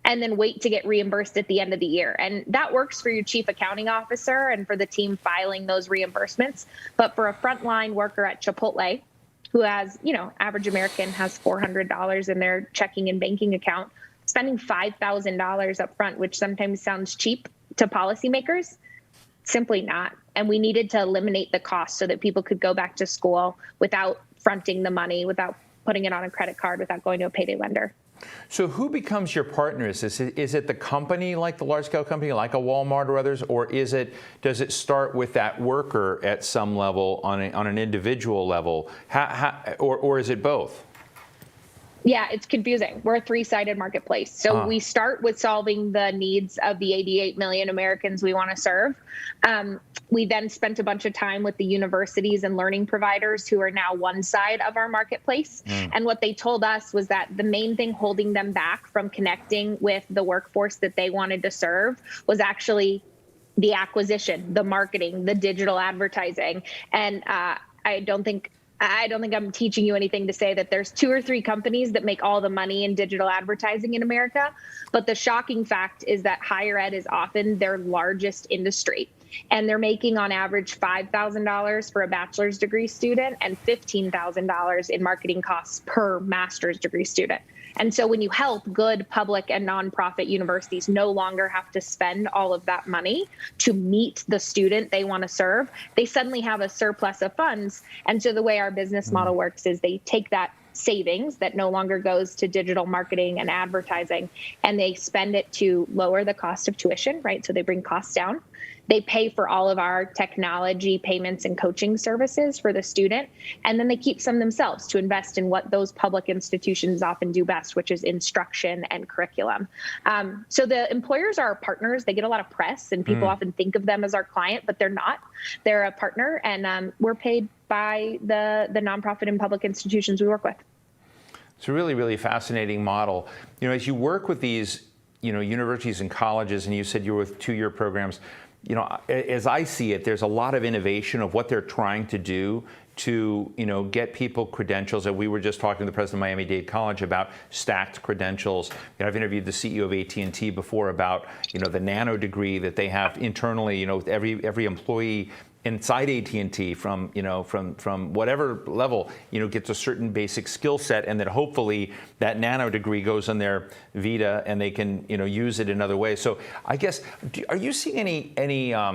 and then wait to get reimbursed at the end of the year. And that works for your chief accounting officer and for the team filing those reimbursements. But for a frontline worker at Chipotle, who has, average American has $400 in their checking and banking account, spending $5,000 up front, which sometimes sounds cheap to policymakers, simply not. And we needed to eliminate the cost so that people could go back to school without fronting the money, without putting it on a credit card, without going to a payday lender. So who becomes your partners? Is it the company, like the large-scale company, like a Walmart or others, or does it start with that worker at some level on an individual level, or is it both? Yeah, it's confusing. We're a three-sided marketplace. So we start with solving the needs of the 88 million Americans we want to serve. We then spent a bunch of time with the universities and learning providers who are now one side of our marketplace. And what they told us was that the main thing holding them back from connecting with the workforce that they wanted to serve was actually the acquisition, the marketing, the digital advertising. And I don't think I'm teaching you anything to say that there's 2 or 3 companies that make all the money in digital advertising in America. But the shocking fact is that higher ed is often their largest industry. And they're making on average $5,000 for a bachelor's degree student and $15,000 in marketing costs per master's degree student. And so when you help good public and nonprofit universities no longer have to spend all of that money to meet the student they want to serve, they suddenly have a surplus of funds. And so the way our business model works is they take that savings that no longer goes to digital marketing and advertising, and they spend it to lower the cost of tuition, right? So they bring costs down. They pay for all of our technology, payments, and coaching services for the student. And then they keep some themselves to invest in what those public institutions often do best, which is instruction and curriculum. So the employers are our partners. They get a lot of press, and people often think of them as our client, but they're not. They're a partner, and we're paid by the nonprofit and public institutions we work with. It's a really, really fascinating model. As you work with these, universities and colleges, and you said you were with 2-year programs, as I see it, there's a lot of innovation of what they're trying to do to, get people credentials. And we were just talking to the president of Miami-Dade College about stacked credentials. I've interviewed the CEO of AT&T before about, the nano degree that they have internally. Every employee inside AT&T from whatever level, gets a certain basic skill set, and that hopefully that nano degree goes on their Vita and they can use it in other ways. So I guess, are you seeing any I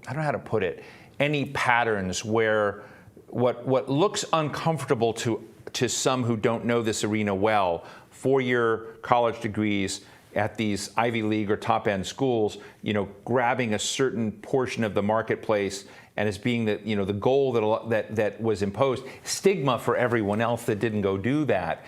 don't know how to put it, any patterns where what looks uncomfortable to some who don't know this arena well, 4-year college degrees at these Ivy League or top-end schools, grabbing a certain portion of the marketplace and as being the goal that was imposed, stigma for everyone else that didn't go do that.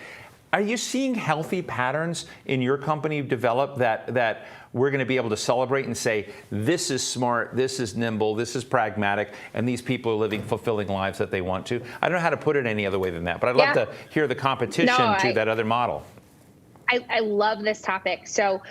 Are you seeing healthy patterns in your company develop that we're going to be able to celebrate and say, this is smart, this is nimble, this is pragmatic, and these people are living fulfilling lives that they want to? I don't know how to put it any other way than that, but I'd love to hear the competition to that other model. I love this topic. So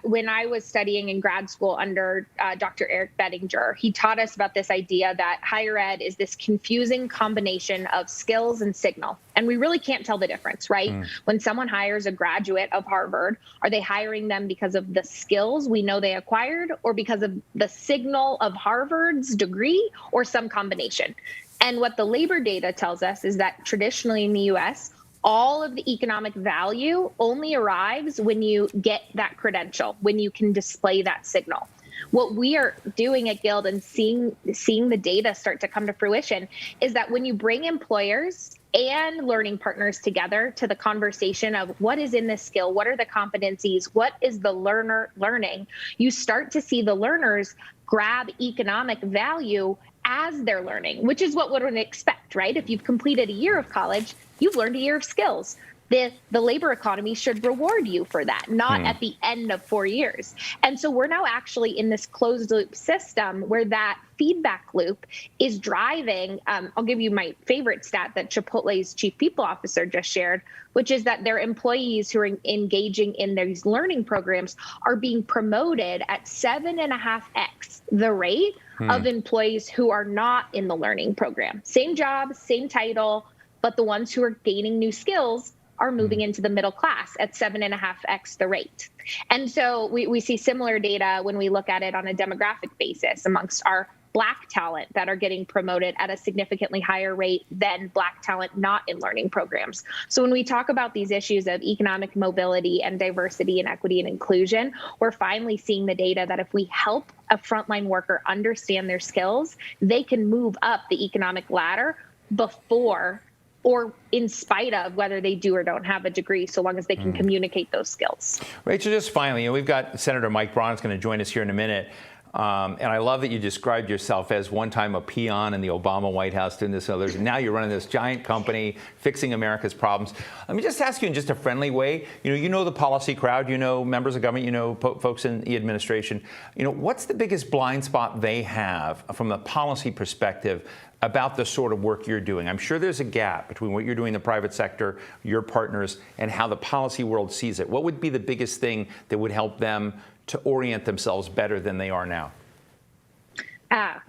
when I was studying in grad school under Dr. Eric Bettinger, he taught us about this idea that higher ed is this confusing combination of skills and signal. And we really can't tell the difference, right? When someone hires a graduate of Harvard, are they hiring them because of the skills we know they acquired, or because of the signal of Harvard's degree, or some combination? And what the labor data tells us is that traditionally in the US, all of the economic value only arrives when you get that credential, when you can display that signal. What we are doing at Guild and seeing the data start to come to fruition is that when you bring employers and learning partners together to the conversation of what is in this skill, what are the competencies, what is the learner learning, you start to see the learners grab economic value as they're learning, which is what one would expect, right? If you've completed a year of college, you've learned a year of skills. The labor economy should reward you for that, not at the end of 4 years. And so we're now actually in this closed loop system where that feedback loop is driving. I'll give you my favorite stat that Chipotle's chief people officer just shared, which is that their employees who are engaging in these learning programs are being promoted at 7.5x the rate of employees who are not in the learning program. Same job, same title, but the ones who are gaining new skills are moving into the middle class at 7.5x the rate. And so we see similar data when we look at it on a demographic basis amongst our Black talent that are getting promoted at a significantly higher rate than Black talent not in learning programs. So when we talk about these issues of economic mobility and diversity and equity and inclusion, we're finally seeing the data that if we help a frontline worker understand their skills, they can move up the economic ladder before or in spite of whether they do or don't have a degree, so long as they can communicate those skills. Rachel, just finally, we've got Senator Mike Braun is going to join us here in a minute. And I love that you described yourself as one time a peon in the Obama White House doing this and others. And now you're running this giant company, fixing America's problems. Let me just ask you in just a friendly way, you know the policy crowd, members of government, folks in the administration. What's the biggest blind spot they have from a policy perspective about the sort of work you're doing? I'm sure there's a gap between what you're doing in the private sector, your partners, and how the policy world sees it. What would be the biggest thing that would help them to orient themselves better than they are now?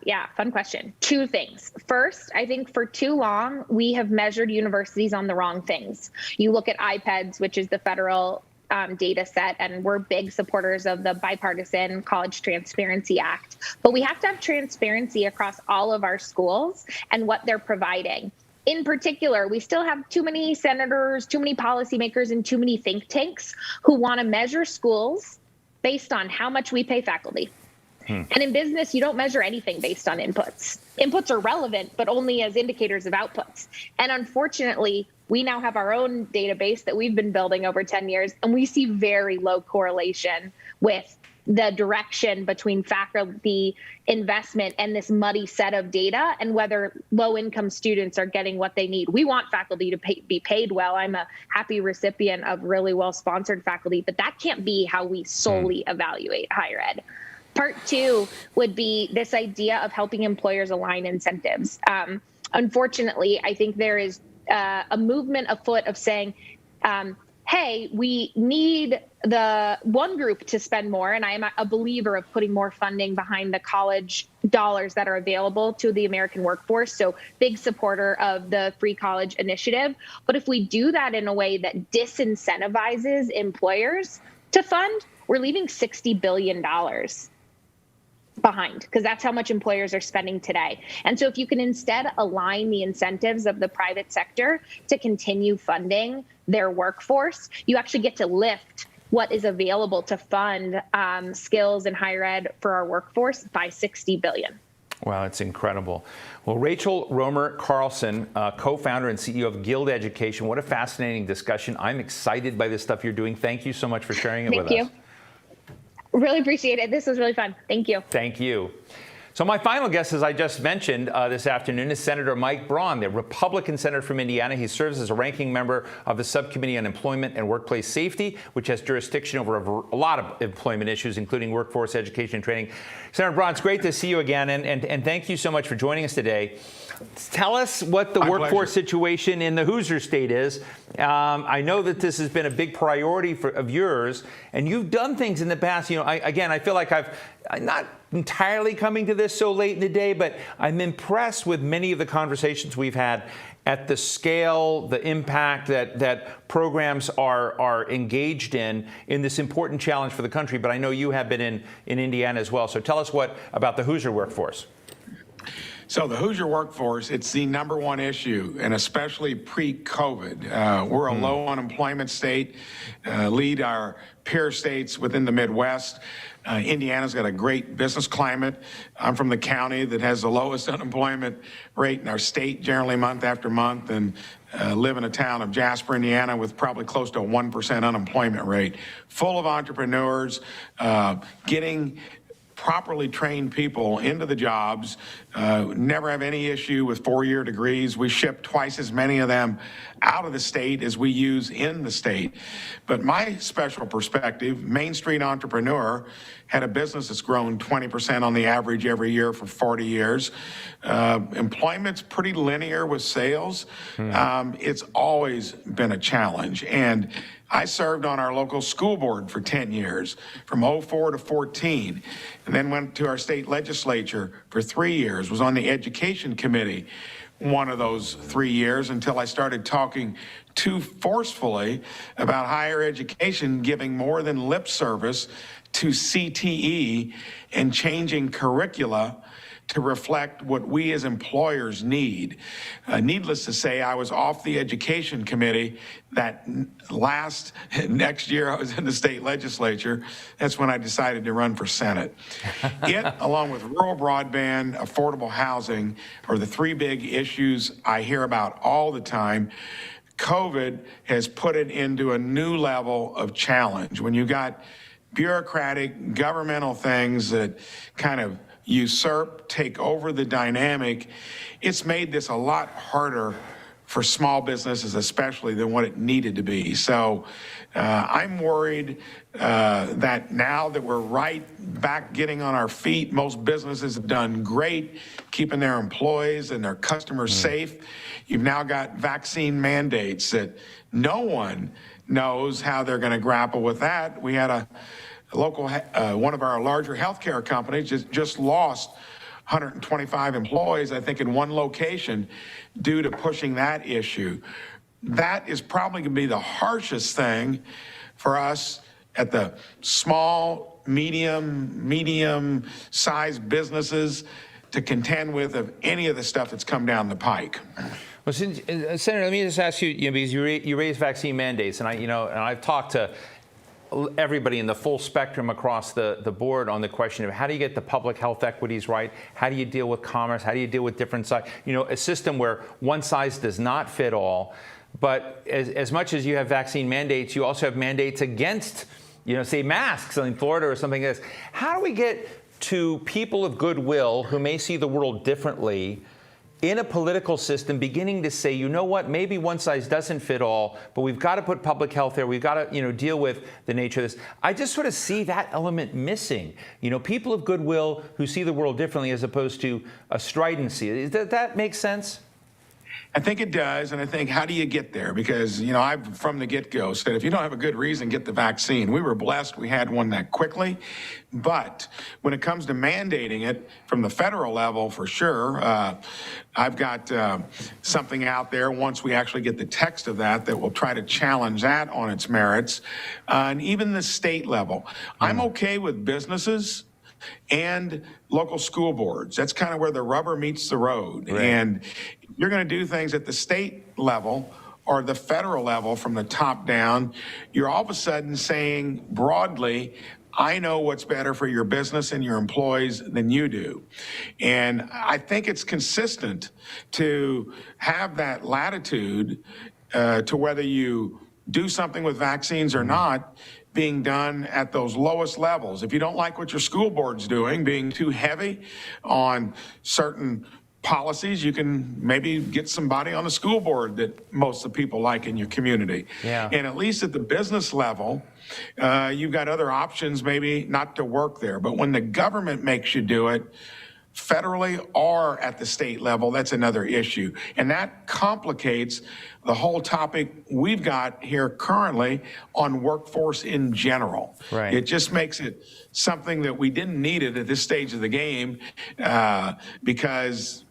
Yeah, fun question. Two things. First, I think for too long, we have measured universities on the wrong things. You look at IPEDS, which is the federal data set, and we're big supporters of the bipartisan College Transparency Act. But we have to have transparency across all of our schools and what they're providing. In particular, we still have too many senators, too many policymakers, and too many think tanks who want to measure schools based on how much we pay faculty. And in business, you don't measure anything based on inputs. Inputs are relevant, but only as indicators of outputs. And unfortunately, we now have our own database that we've been building over 10 years, and we see very low correlation with the direction between faculty investment and this muddy set of data and whether low-income students are getting what they need. We want faculty to be paid well. I'm a happy recipient of really well-sponsored faculty, but that can't be how we solely evaluate higher ed. Part two would be this idea of helping employers align incentives. Unfortunately, I think there is a movement afoot of saying, hey, we need the one group to spend more, and I am a believer of putting more funding behind the college dollars that are available to the American workforce, so big supporter of the Free College Initiative. But if we do that in a way that disincentivizes employers to fund, we're leaving $60 billion. behind, because that's how much employers are spending today. And so if you can instead align the incentives of the private sector to continue funding their workforce, you actually get to lift what is available to fund skills in higher ed for our workforce by $60 billion. Wow, it's incredible. Well, Rachel Romer Carlson, co-founder and CEO of Guild Education. What a fascinating discussion. I'm excited by this stuff you're doing. Thank you so much for sharing it with us. Thank you. Really appreciate it. This was really fun. Thank you. Thank you. So my final guest, as I just mentioned this afternoon, is Senator Mike Braun, the Republican senator from Indiana. He serves as a ranking member of the Subcommittee on Employment and Workplace Safety, which has jurisdiction over a lot of employment issues, including workforce, education, and training. Senator Braun, it's great to see you again, and thank you so much for joining us today. Tell us what the workforce situation in the Hoosier State is. I know that this has been a big priority of yours, and you've done things in the past. You know, I feel like I'm not entirely coming to this so late in the day, but I'm impressed with many of the conversations we've had at the scale, the impact that programs are engaged in this important challenge for the country. But I know you have been in Indiana as well. So tell us about the Hoosier workforce. So the Hoosier workforce, it's the #1 issue, and especially pre-COVID. We're a low unemployment state, lead our peer states within the Midwest. Indiana's got a great business climate. I'm from the county that has the lowest unemployment rate in our state, generally month after month, and live in a town of Jasper, Indiana, with probably close to a 1% unemployment rate. Full of entrepreneurs, getting properly trained people into the jobs, never have any issue with 4-year degrees. We ship twice as many of them out of the state as we use in the state. But my special perspective, Main Street entrepreneur, had a business that's grown 20% on the average every year for 40 years. Employment's pretty linear with sales. It's always been a challenge. And I served on our local school board for 10 years, from 04 to 14, and then went to our state legislature for 3 years, was on the education committee one of those 3 years until I started talking too forcefully about higher education giving more than lip service to CTE and changing curricula to reflect what we as employers need. Needless to say, I was off the education committee that next year I was in the state legislature. That's when I decided to run for Senate. It, along with rural broadband, affordable housing, are the 3 big issues I hear about all the time. COVID has put it into a new level of challenge. When you got bureaucratic governmental things that kind of usurp, take over the dynamic, it's made this a lot harder for small businesses, especially, than what it needed to be. So I'm worried that now that we're right back getting on our feet, most businesses have done great keeping their employees and their customers safe. You've now got vaccine mandates that no one knows how they're going to grapple with that. We had a local, one of our larger healthcare companies just lost 125 employees, I think, in one location due to pushing that issue. That is probably going to be the harshest thing for us at the small, medium-sized businesses to contend with of any of the stuff that's come down the pike. Well, Senator, let me just ask you, because you raised vaccine mandates, and I've talked to everybody in the full spectrum across the board on the question of how do you get the public health equities right? How do you deal with commerce? How do you deal with different sides? A system where one size does not fit all. But as much as you have vaccine mandates, you also have mandates against, say, masks in Florida or something like this. How do we get to people of goodwill who may see the world differently in a political system beginning to say, you know what, maybe one size doesn't fit all, but we've got to put public health there. We've got to, deal with the nature of this. I just sort of see that element missing. People of goodwill who see the world differently as opposed to a stridency. Does that make sense? I think it does, and I think, how do you get there? Because, I've, from the get-go, said if you don't have a good reason, get the vaccine. We were blessed we had one that quickly, but when it comes to mandating it from the federal level, for sure, I've got something out there once we actually get the text of that will try to challenge that on its merits, and even the state level. I'm okay with businesses and local school boards. That's kind of where the rubber meets the road. Right. And you're going to do things at the state level or the federal level from the top down. You're all of a sudden saying broadly, I know what's better for your business and your employees than you do. And I think it's consistent to have that latitude to whether you do something with vaccines or not being done at those lowest levels. If you don't like what your school board's doing, being too heavy on certain policies, you can maybe get somebody on the school board that most of the people like in your community. Yeah. And at least at the business level, you've got other options maybe not to work there. But when the government makes you do it, federally or at the state level, that's another issue. And that complicates the whole topic we've got here currently on workforce in general. Right. It just makes it something that we didn't need it at this stage of the game because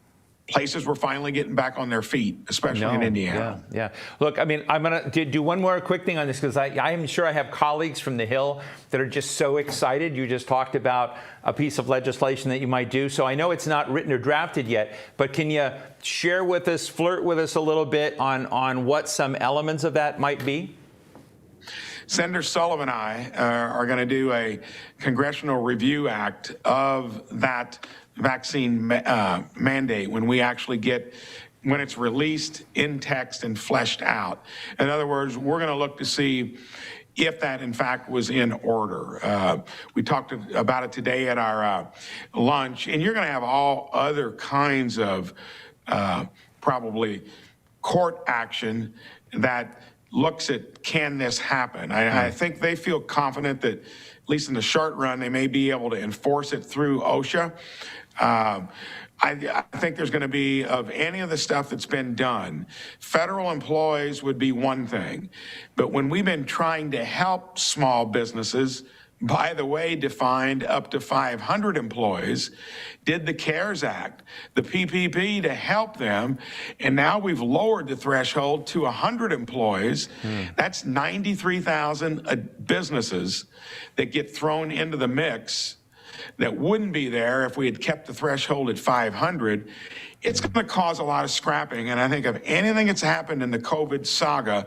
places were finally getting back on their feet, especially in Indiana. Yeah. Look, I mean, I'm going to do one more quick thing on this because I am sure I have colleagues from the Hill that are just so excited. You just talked about a piece of legislation that you might do. So I know it's not written or drafted yet, but can you share with us, flirt with us a little bit on what some elements of that might be? Senator Sullivan and I are going to do a Congressional Review Act of that vaccine mandate when it's released in text and fleshed out. In other words, we're going to look to see if that in fact was in order. We talked about it today at our lunch, and you're going to have all other kinds of probably court action that looks at, can this happen? I think they feel confident that, at least in the short run, they may be able to enforce it through OSHA. I think there's going to be, of any of the stuff that's been done, federal employees would be one thing. But when we've been trying to help small businesses, by the way, defined up to 500 employees, did the CARES Act, the PPP to help them, and now we've lowered the threshold to 100 employees. That's 93,000 businesses that get thrown into the mix that wouldn't be there if we had kept the threshold at 500. It's going to cause a lot of scrapping, and I think of anything that's happened in the COVID saga,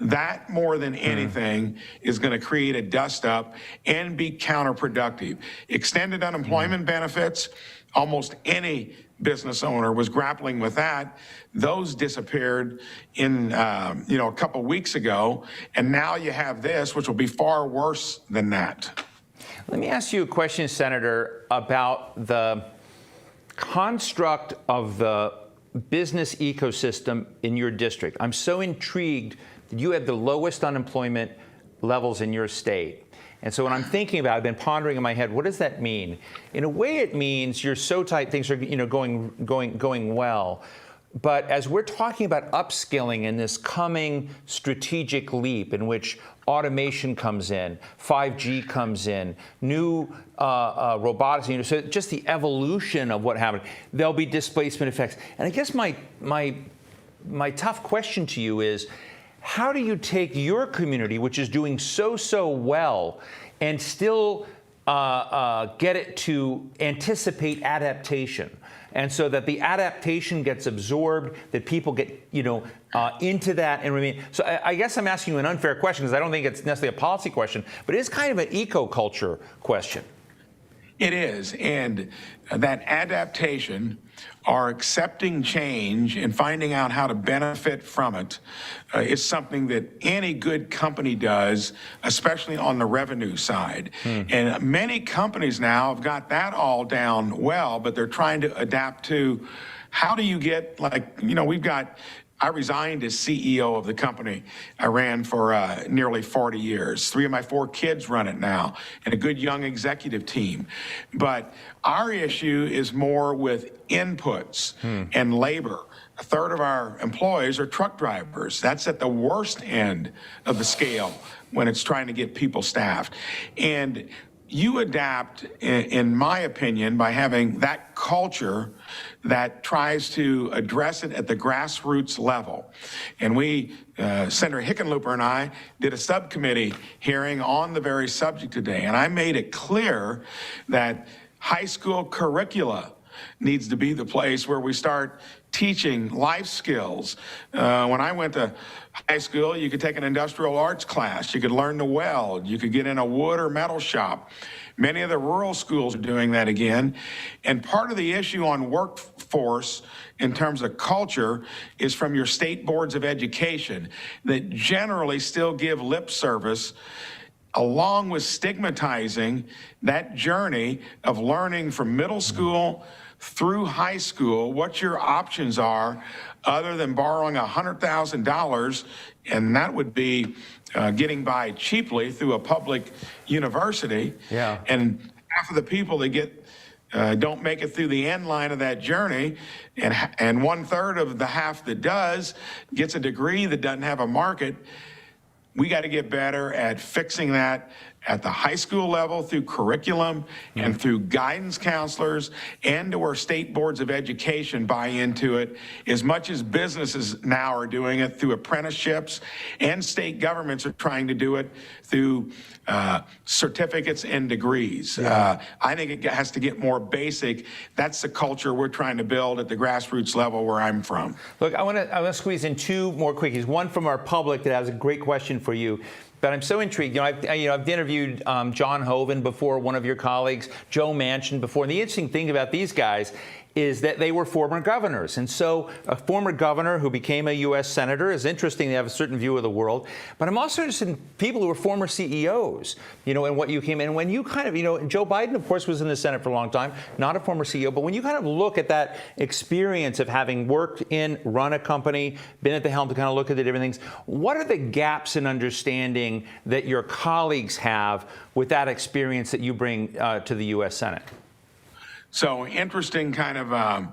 that more than anything is going to create a dust up and be counterproductive. Extended unemployment benefits, almost any business owner was grappling with that. Those disappeared in a couple weeks ago, and now you have this, which will be far worse than that. Let me ask you a question, Senator, about the construct of the business ecosystem in your district. I'm so intrigued that you have the lowest unemployment levels in your state. And so when I'm thinking about it, I've been pondering in my head, what does that mean? In a way, it means you're so tight, things are going well. But as we're talking about upskilling in this coming strategic leap in which automation comes in, 5G comes in, new robotics, so just the evolution of what happened, there'll be displacement effects. And I guess my tough question to you is, how do you take your community, which is doing so well, and still get it to anticipate adaptation? And so that the adaptation gets absorbed, that people get, into that and remain. So I guess I'm asking you an unfair question because I don't think it's necessarily a policy question, but it is kind of an eco-culture question. It is, and that adaptation or accepting change and finding out how to benefit from it is something that any good company does, especially on the revenue side. And many companies now have got that all down well, but they're trying to adapt to how do you get, I resigned as CEO of the company I ran for nearly 40 years. 3 of my 4 kids run it now, and a good young executive team. But our issue is more with inputs and labor. A third of our employees are truck drivers. That's at the worst end of the scale when it's trying to get people staffed. And you adapt, in my opinion, by having that culture that tries to address it at the grassroots level. And we, Senator Hickenlooper and I, did a subcommittee hearing on the very subject today. And I made it clear that high school curricula needs to be the place where we start teaching life skills. When I went to high school, you could take an industrial arts class, you could learn to weld, you could get in a wood or metal shop. Many of the rural schools are doing that again. And part of the issue on workforce in terms of culture is from your state boards of education that generally still give lip service, along with stigmatizing that journey of learning from middle school through high school, what your options are other than borrowing $100,000, and that would be getting by cheaply through a public university. Yeah. And half of the people that get don't make it through the end line of that journey, and 1/3 of the half that does gets a degree that doesn't have a market. We got to get better at fixing that at the high school level through curriculum and through guidance counselors, and to where state boards of education buy into it, as much as businesses now are doing it through apprenticeships, and state governments are trying to do it through certificates and degrees. I think it has to get more basic. That's the culture we're trying to build at the grassroots level where I'm from. Look, I want to squeeze in two more quickies. One from our public that has a great question for you. But I'm so intrigued. I've interviewed John Hoeven before, one of your colleagues, Joe Manchin before. And the interesting thing about these guys is that they were former governors. And so a former governor who became a U.S. senator is interesting. They have a certain view of the world. But I'm also interested in people who were former CEOs, and what you came in. When you kind of, Joe Biden, of course, was in the Senate for a long time, not a former CEO. But when you kind of look at that experience of having worked run a company, been at the helm to kind of look at the different things, what are the gaps in understanding that your colleagues have with that experience that you bring to the U.S. Senate? So interesting kind of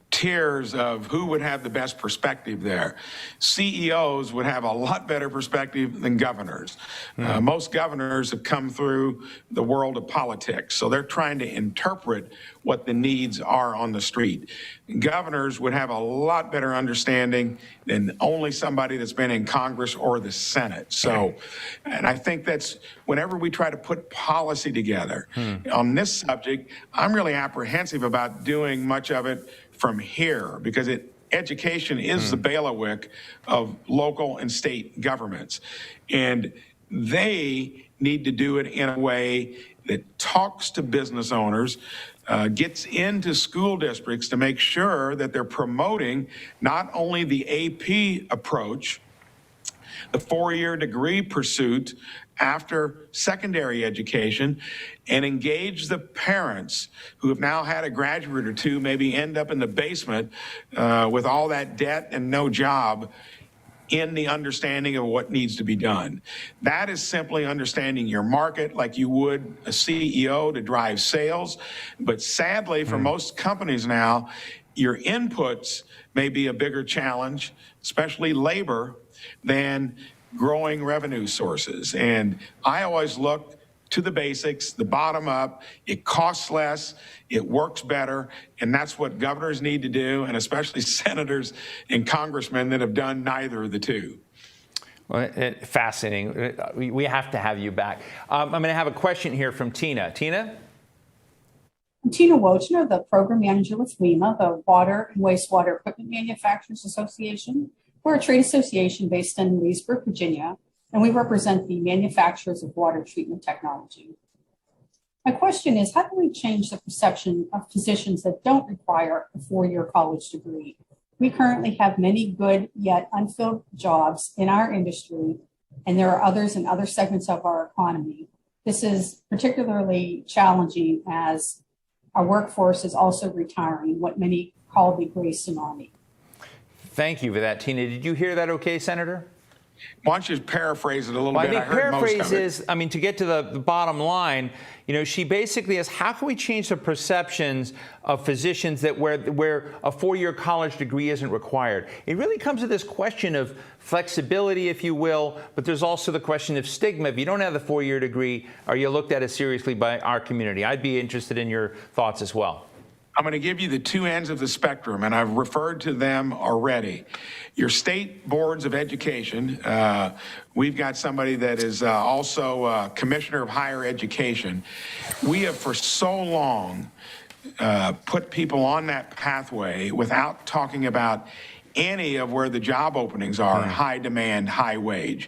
tiers of who would have the best perspective there. CEOs would have a lot better perspective than governors. Most governors have come through the world of politics, so they're trying to interpret what the needs are on the street. Governors would have a lot better understanding than only somebody that's been in Congress or the Senate. So, and I think that's whenever we try to put policy together on this subject, I'm really apprehensive about doing much of it from here, because education is the bailiwick of local and state governments. And they need to do it in a way that talks to business owners, gets into school districts to make sure that they're promoting not only the AP approach, the 4-year degree pursuit after secondary education, and engage the parents who have now had a graduate or two, maybe end up in the basement with all that debt and no job, in the understanding of what needs to be done. That is simply understanding your market like you would a CEO to drive sales. But sadly, for most companies now, your inputs may be a bigger challenge, especially labor, than growing revenue sources. And I always look to the basics, the bottom up. It costs less, it works better, and that's what governors need to do, and especially senators and congressmen that have done neither of the two. Well, fascinating. We have to have you back. I'm going to have a question here from Tina. Tina? I'm Tina Wojner, the program manager with WEMA, the Water and Wastewater Equipment Manufacturers Association. We're a trade association based in Leesburg, Virginia, and we represent the manufacturers of water treatment technology. My question is, how do we change the perception of positions that don't require a 4-year college degree? We currently have many good yet unfilled jobs in our industry, and there are others in other segments of our economy. This is particularly challenging as our workforce is also retiring, what many call the gray tsunami. Thank you for that, Tina. Did you hear that okay, Senator? Why don't you paraphrase it a little Well, bit? I think heard most paraphrase of it. is, I mean, to get to the bottom line, you know, she basically is, how can we change the perceptions of physicians that where a four-year college degree isn't required? It really comes to this question of flexibility, if you will, but there's also the question of stigma. If you don't have the four-year degree, are you looked at as seriously by our community? I'd be interested in your thoughts as well. I'm going to give you the two ends of the spectrum, and I've referred to them already. Your state boards of education, we've got somebody that is also commissioner of higher education. We have for so long put people on that pathway without talking about any of where the job openings are, high demand, high wage.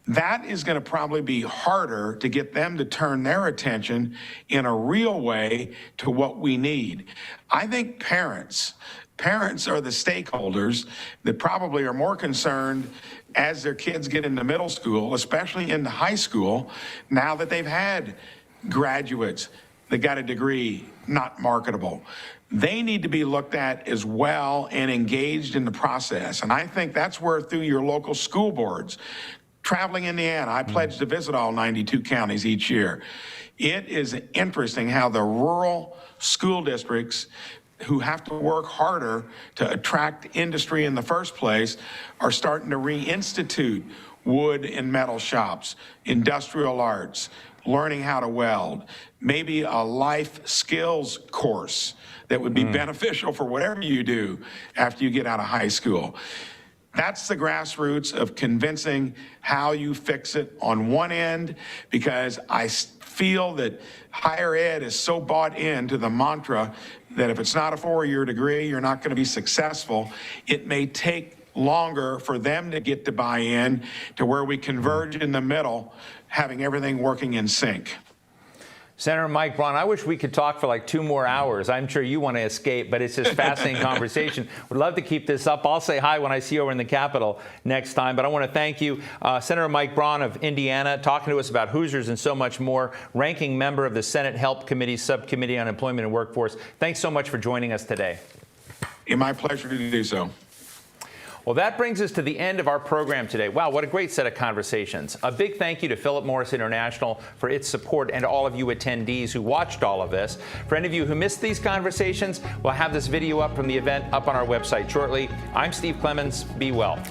That is going to probably be harder to get them to turn their attention in a real way to what we need. I think parents are the stakeholders that probably are more concerned as their kids get into middle school, especially into high school, now that they've had graduates that got a degree not marketable. They need to be looked at as well and engaged in the process. And I think that's where, through your local school boards, traveling Indiana, I pledge to visit all 92 counties each year. It is interesting how the rural school districts who have to work harder to attract industry in the first place are starting to reinstitute wood and metal shops, industrial arts, learning how to weld, maybe a life skills course that would be beneficial for whatever you do after you get out of high school. That's the grassroots of convincing how you fix it on one end, because I feel that higher ed is so bought into the mantra that if it's not a four-year degree, you're not going to be successful. It may take longer for them to get to buy in to where we converge in the middle, having everything working in sync. Senator Mike Braun, I wish we could talk for like 2 more hours. I'm sure you want to escape, but it's just fascinating conversation. Would love to keep this up. I'll say hi when I see you over in the Capitol next time. But I want to thank you, Senator Mike Braun of Indiana, talking to us about Hoosiers and so much more, ranking member of the Senate Help Committee, Subcommittee on Employment and Workforce. Thanks so much for joining us today. It's my pleasure to do so. Well, that brings us to the end of our program today. Wow, what a great set of conversations. A big thank you to Philip Morris International for its support and to all of you attendees who watched all of this. For any of you who missed these conversations, we'll have this video up from the event up on our website shortly. I'm Steve Clemons. Be well.